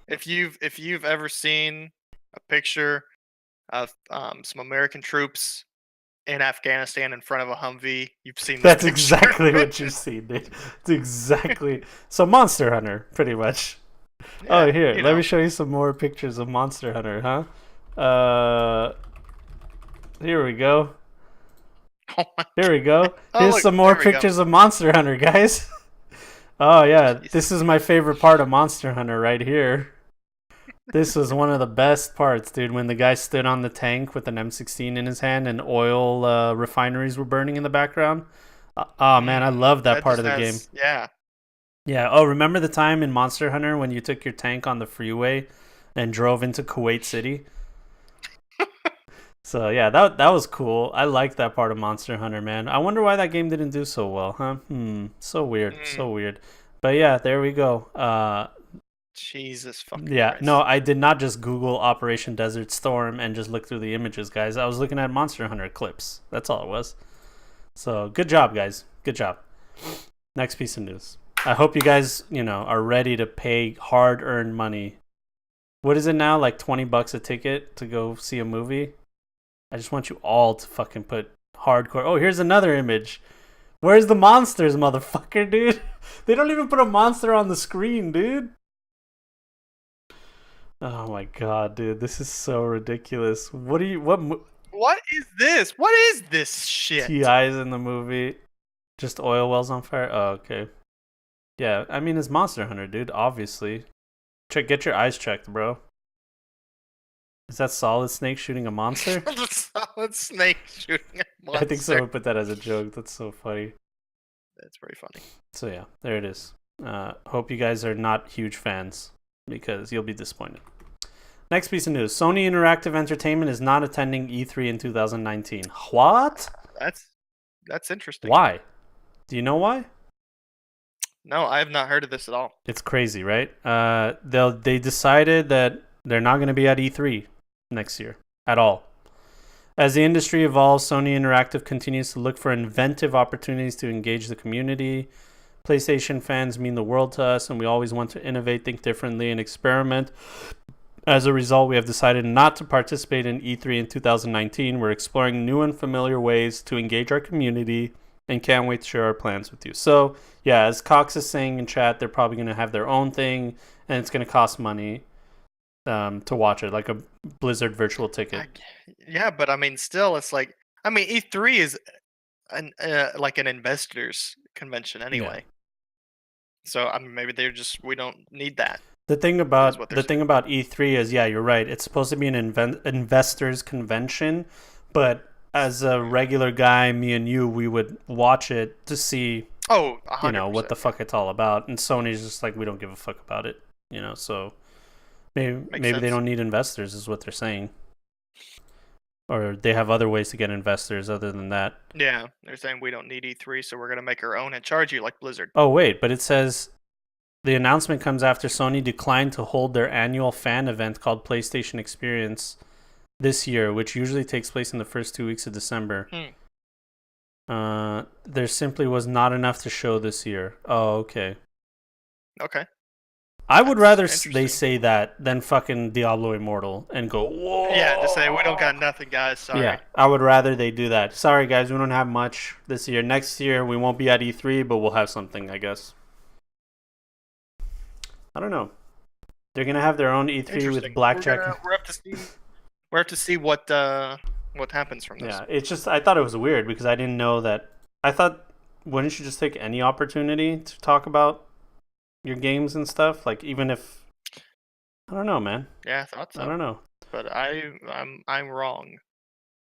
if you've ever seen a picture of some American troops in Afghanistan in front of a Humvee, you've seen that's picture. exactly what you've seen, dude. It's exactly so Monster Hunter, pretty much. Yeah, Here, let me show you some more pictures of Monster Hunter, huh? Here we go. Here we go. Here's look, some more pictures of Monster Hunter, guys. Oh yeah, this is my favorite part of Monster Hunter right here. This was one of the best parts, dude, when the guy stood on the tank with an M16 in his hand and oil refineries were burning in the background. Oh man, I love that part of the game. Yeah. Yeah. Oh, remember the time in Monster Hunter when you took your tank on the freeway and drove into Kuwait City? So yeah, that was cool. I like that part of Monster Hunter, man. I wonder why that game didn't do so well, huh? So weird, so weird. But yeah, there we go. Jesus fucking Christ. No, I did not just Google Operation Desert Storm and just look through the images, guys. I was looking at Monster Hunter clips. That's all it was. So good job, guys. Good job. Next piece of news. I hope you guys, are ready to pay hard-earned money. What is it now? Like $20 a ticket to go see a movie? I just want you all to fucking put hardcore. Oh, here's another image. Where's the monsters, motherfucker, dude? They don't even put a monster on the screen, dude. Oh my god, dude, this is so ridiculous. What is this? What is this shit? TI's in the movie. Just oil wells on fire? Oh, okay. Yeah, I mean, it's Monster Hunter, dude, obviously. Get your eyes checked, bro. Is that Solid Snake shooting a monster? Solid Snake shooting a monster. I think someone put that as a joke. That's so funny. That's very funny. So yeah, there it is. Hope you guys are not huge fans, because you'll be disappointed. Next piece of news. Sony Interactive Entertainment is not attending E3 in 2019. What? That's interesting. Why? Do you know why? No, I have not heard of this at all. It's crazy, right? They decided that they're not going to be at E3 next year at all. As the industry evolves, Sony Interactive continues to look for inventive opportunities to engage the community. PlayStation fans mean the world to us, and we always want to innovate, think differently, and experiment. As a result, we have decided not to participate in E3 in 2019. We're exploring new and familiar ways to engage our community and can't wait to share our plans with you. So, yeah, as Cox is saying in chat, they're probably going to have their own thing, and it's going to cost money to watch it, like a Blizzard virtual ticket. Yeah, but I mean, still, it's like, E3 is like an investors convention anyway. Yeah. So maybe we don't need that. The thing about E3 is, yeah, you're right. It's supposed to be an investors convention, but as a regular guy, me and you, we would watch it to see, 100%. What the fuck it's all about. And Sony's just like, we don't give a fuck about it, So maybe they don't need investors, is what they're saying. Or they have other ways to get investors other than that. Yeah, they're saying we don't need E3, so we're going to make our own and charge you like Blizzard. Oh, wait, but it says the announcement comes after Sony declined to hold their annual fan event called PlayStation Experience this year, which usually takes place in the first 2 weeks of December. There simply was not enough to show this year. Oh, okay. Okay. I would rather they say that than fucking Diablo Immortal and go, whoa. Yeah, to say, we don't got nothing, guys. Sorry. Yeah, I would rather they do that. Sorry, guys, we don't have much this year. Next year, we won't be at E3, but we'll have something, I guess. I don't know. They're going to have their own E3 with blackjack. We're up to see what happens from this. Yeah, it's just, I thought it was weird because I didn't know that. I thought, wouldn't you just take any opportunity to talk about your games and stuff, like even if I don't know, man. Yeah, I thought so. I don't know, but I'm wrong.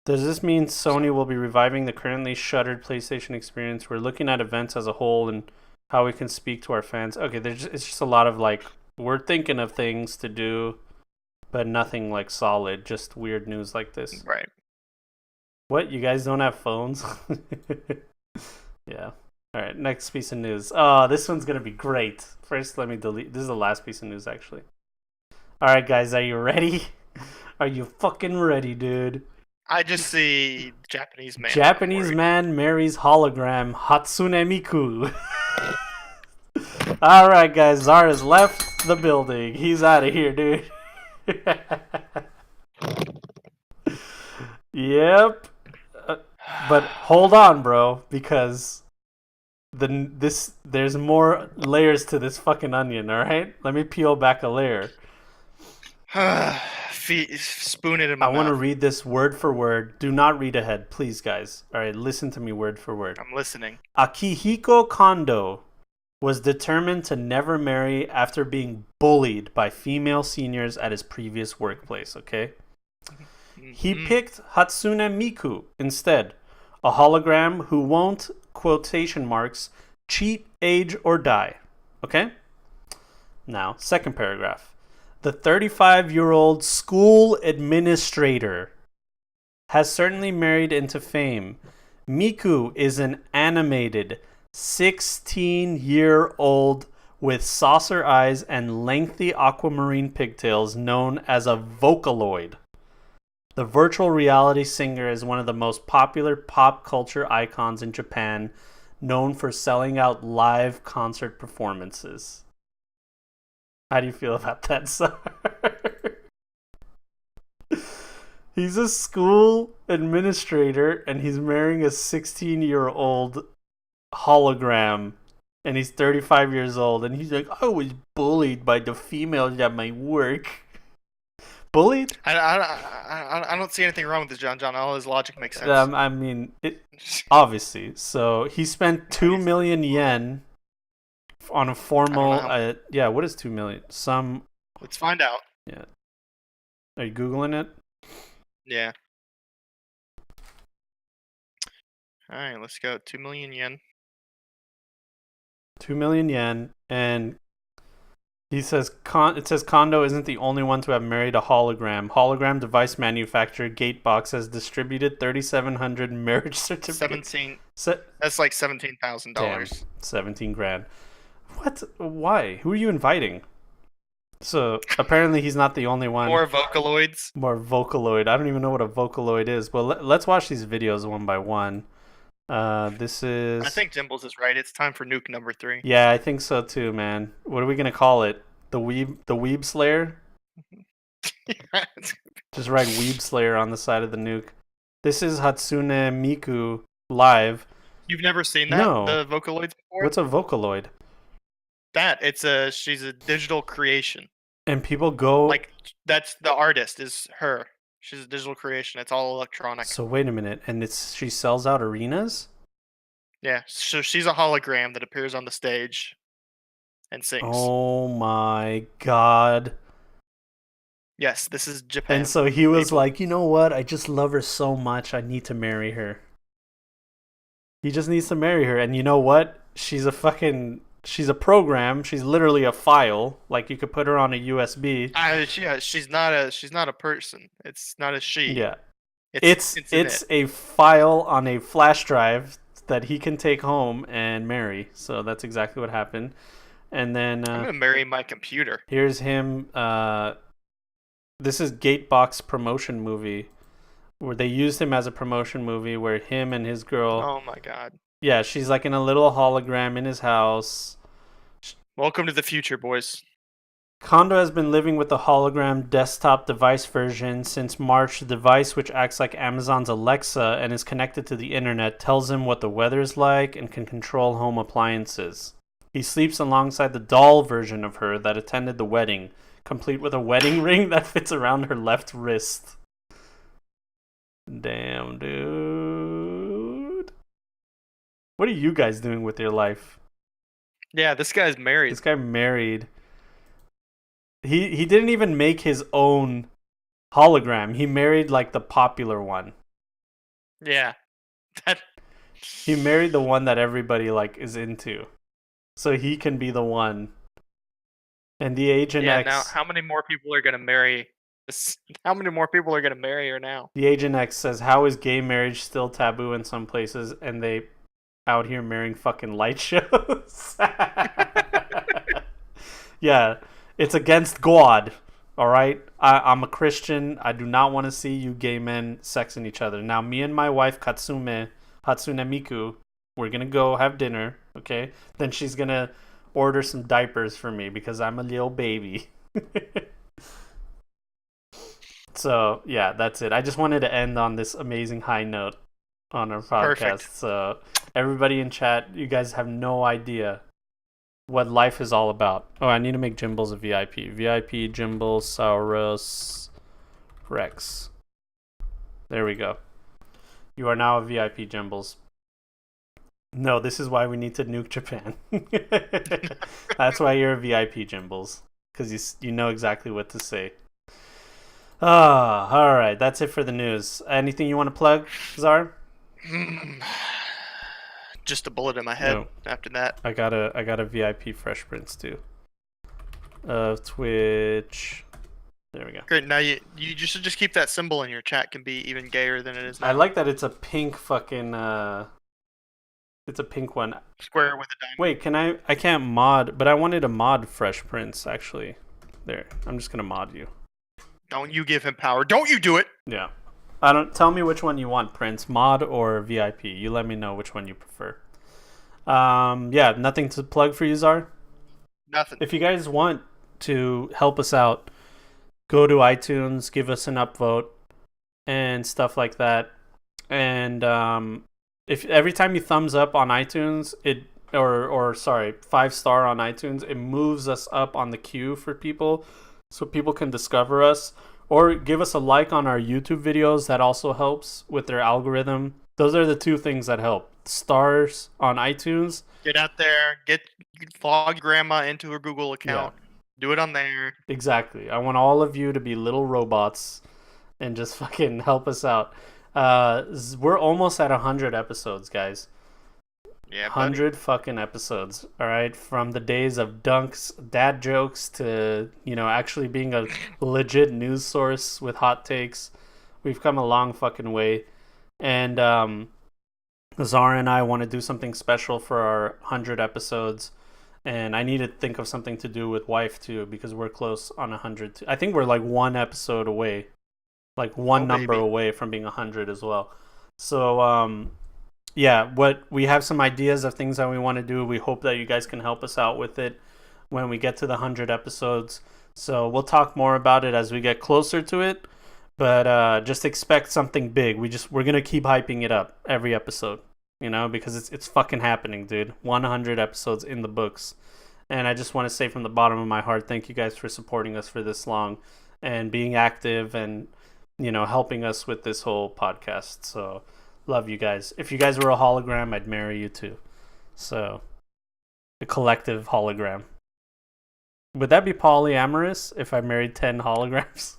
Does this mean Sony will be reviving the currently shuttered PlayStation experience? We're looking at events as a whole and how we can speak to our fans. Okay, it's just a lot of like we're thinking of things to do, but nothing like solid. Just weird news like this. Right. What? You guys don't have phones? Yeah. All right. Next piece of news. Oh, this one's gonna be great. First, let me delete. This is the last piece of news, actually. All right, guys, are you ready? Are you fucking ready, dude? I just see Japanese man. Japanese man marries hologram Hatsune Miku. All right, guys, Zara's left the building. He's out of here, dude. Yep. But hold on, bro, because there's more layers to this fucking onion. All right, let me peel back a layer. Spoon it in my I want to mouth. read this word for word. Do not read ahead, please, guys. All right, listen to me word for word. I'm listening. Akihiko Kondo was determined to never marry after being bullied by female seniors at his previous workplace, okay? He picked Hatsune Miku instead, a hologram who won't, quotation marks, cheat, age, or die, okay? Now, second paragraph. The 35-year-old school administrator has certainly married into fame. Miku is an animated 16-year-old with saucer eyes and lengthy aquamarine pigtails known as a Vocaloid. The virtual reality singer is one of the most popular pop culture icons in Japan, known for selling out live concert performances. How do you feel about that, sir? He's a school administrator and he's marrying a 16-year-old hologram, and he's 35 years old, and he's like, I was bullied by the females at my work. Bullied? I don't see anything wrong with this, John. All his logic makes sense. I mean, obviously. So he spent 2 million yen on a formal. Yeah, what is 2 million? Let's find out. Yeah. Are you googling it? Yeah. All right, let's go. 2 million yen. 2 million yen, and he says it says Kondo isn't the only one to have married a hologram. Hologram device manufacturer Gatebox has distributed 3,700 marriage certificates. That's like $17,000. 17 grand. What? Why? Who are you inviting? So apparently he's not the only one. More Vocaloids. More Vocaloid. I don't even know what a Vocaloid is. Well, let's watch these videos one by one. This is. I think Jimbles is right. It's time for nuke number 3. Yeah, I think so too, man. What are we gonna call it? The Weeb Slayer? Just write Weeb Slayer on the side of the nuke. This is Hatsune Miku live. You've never seen that? No. The Vocaloids before? What's a Vocaloid? She's a digital creation. And people go like that's the artist is her. She's a digital creation. It's all electronic. So wait a minute, and she sells out arenas? Yeah, so she's a hologram that appears on the stage and sings. Oh my god. Yes, this is Japan. And so he was like, you know what? I just love her so much. I need to marry her. He just needs to marry her. And you know what? She's a program. She's literally a file. Like you could put her on a USB. Yeah, she's not a person. It's not a she. Yeah. It's a file on a flash drive that he can take home and marry. So that's exactly what happened. And then I'm gonna marry my computer. Here's him. This is Gatebox promotion movie, where they used him as a promotion movie, where him and his girl. Oh my god. Yeah, she's like in a little hologram in his house. Welcome to the future, boys. Kondo has been living with the hologram desktop device version since March. The device, which acts like Amazon's Alexa and is connected to the internet, tells him what the weather's like and can control home appliances. He sleeps alongside the doll version of her that attended the wedding, complete with a wedding ring that fits around her left wrist. Damn, dude. What are you guys doing with your life? Yeah, this guy's married. This guy married. He didn't even make his own hologram. He married like the popular one. Yeah. He married the one that everybody like is into. So he can be the one. And the Agent Yeah. X. Now, how many more people are gonna marry? How many more people are gonna marry her now? The Agent X says, "How is gay marriage still taboo in some places, and they out here marrying fucking light shows?" Yeah, it's against God. All right, I'm a Christian. I do not want to see you gay men sexing each other. Now, me and my wife Hatsune Miku, we're gonna go have dinner. Okay, then she's gonna order some diapers for me because I'm a little baby. So yeah, that's it. I just wanted to end on this amazing high note on our podcast. Perfect. So everybody in chat, you guys have no idea what life is all about. Oh, I need to make Jimbles a VIP. VIP Jimble Sauros Rex. There we go. You are now a VIP, Jimbles. No, this is why we need to nuke Japan. That's why you're a VIP, Jimbles, because you know exactly what to say. Ah, all right. That's it for the news. Anything you want to plug, Czar? Just a bullet in my head. No. After that, I got a VIP Fresh Prince too. Twitch. There we go. great. Now you should just keep that symbol in your chat. Can be even gayer than it is now. I like that it's a pink fucking. It's a pink one. Square with a diamond. Wait, can I can't mod, but I wanted to mod Fresh Prince actually. There, I'm just gonna mod you. Don't you give him power? Don't you do it? Yeah. I don't. Tell me which one you want, Prince, mod or VIP. You let me know which one you prefer. Yeah, nothing to plug for you, Czar. Nothing. If you guys want to help us out, go to iTunes, give us an upvote, and stuff like that. And if every time you thumbs up on iTunes, it or sorry, 5-star on iTunes, it moves us up on the queue for people, so people can discover us. Or give us a like on our YouTube videos. That also helps with their algorithm. Those are the two things that help. Stars on iTunes. Get out there. Log grandma into her Google account. Yeah. Do it on there. Exactly. I want all of you to be little robots and just fucking help us out. We're almost at 100 episodes, guys. Yeah, 100 fucking episodes. All right, from the days of dunks, dad jokes to actually being a legit news source with hot takes. We've come a long fucking way, and Zara and I want to do something special for our 100 episodes. And I need to think of something to do with wife too, because we're close on 100. I think we're like one episode away, like one number away from being 100 as well. So yeah, we have some ideas of things that we want to do. We hope that you guys can help us out with it when we get to the 100 episodes. So we'll talk more about it as we get closer to it. But just expect something big. We're gonna keep hyping it up every episode, because it's fucking happening, dude. 100 episodes in the books. And I just want to say from the bottom of my heart, thank you guys for supporting us for this long and being active and helping us with this whole podcast. So love you guys. If you guys were a hologram, I'd marry you too. So, a collective hologram. Would that be polyamorous if I married 10 holograms?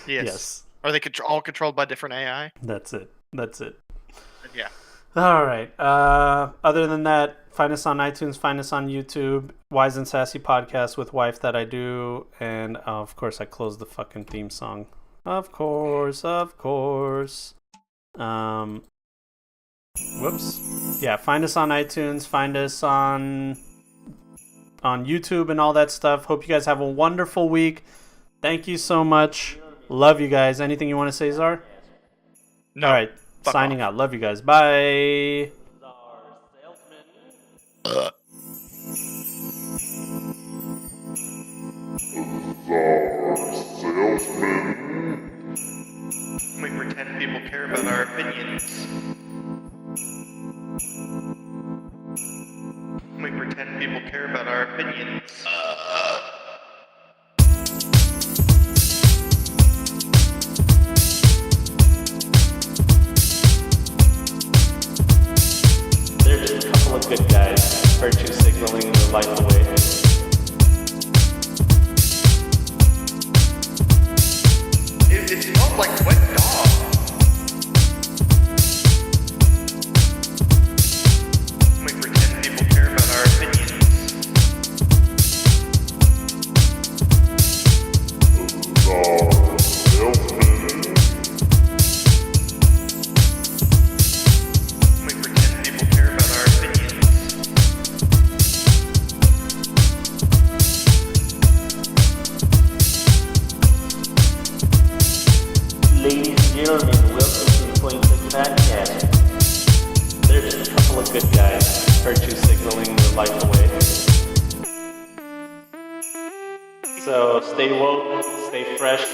Yes. Are they all controlled by different AI? That's it. Yeah. All right. Other than that, find us on iTunes, find us on YouTube, Wise and Sassy Podcast with Wife That I Do, and of course I closed the fucking theme song. Of course. Whoops. Yeah, find us on iTunes, find us on YouTube and all that stuff. Hope you guys have a wonderful week. Thank you so much. Love you guys. Anything you want to say, Czar? No. All right. Signing out. Love you guys. Bye. We pretend people care about our opinions. We pretend people care about our opinions. They're just a couple of good guys, virtue signaling their life away. It smells like wet dog. We pretend people care about our opinions. Young and welcome to Point This Podcast. They're just a couple of good guys, virtue signaling their life away. So stay woke, stay fresh,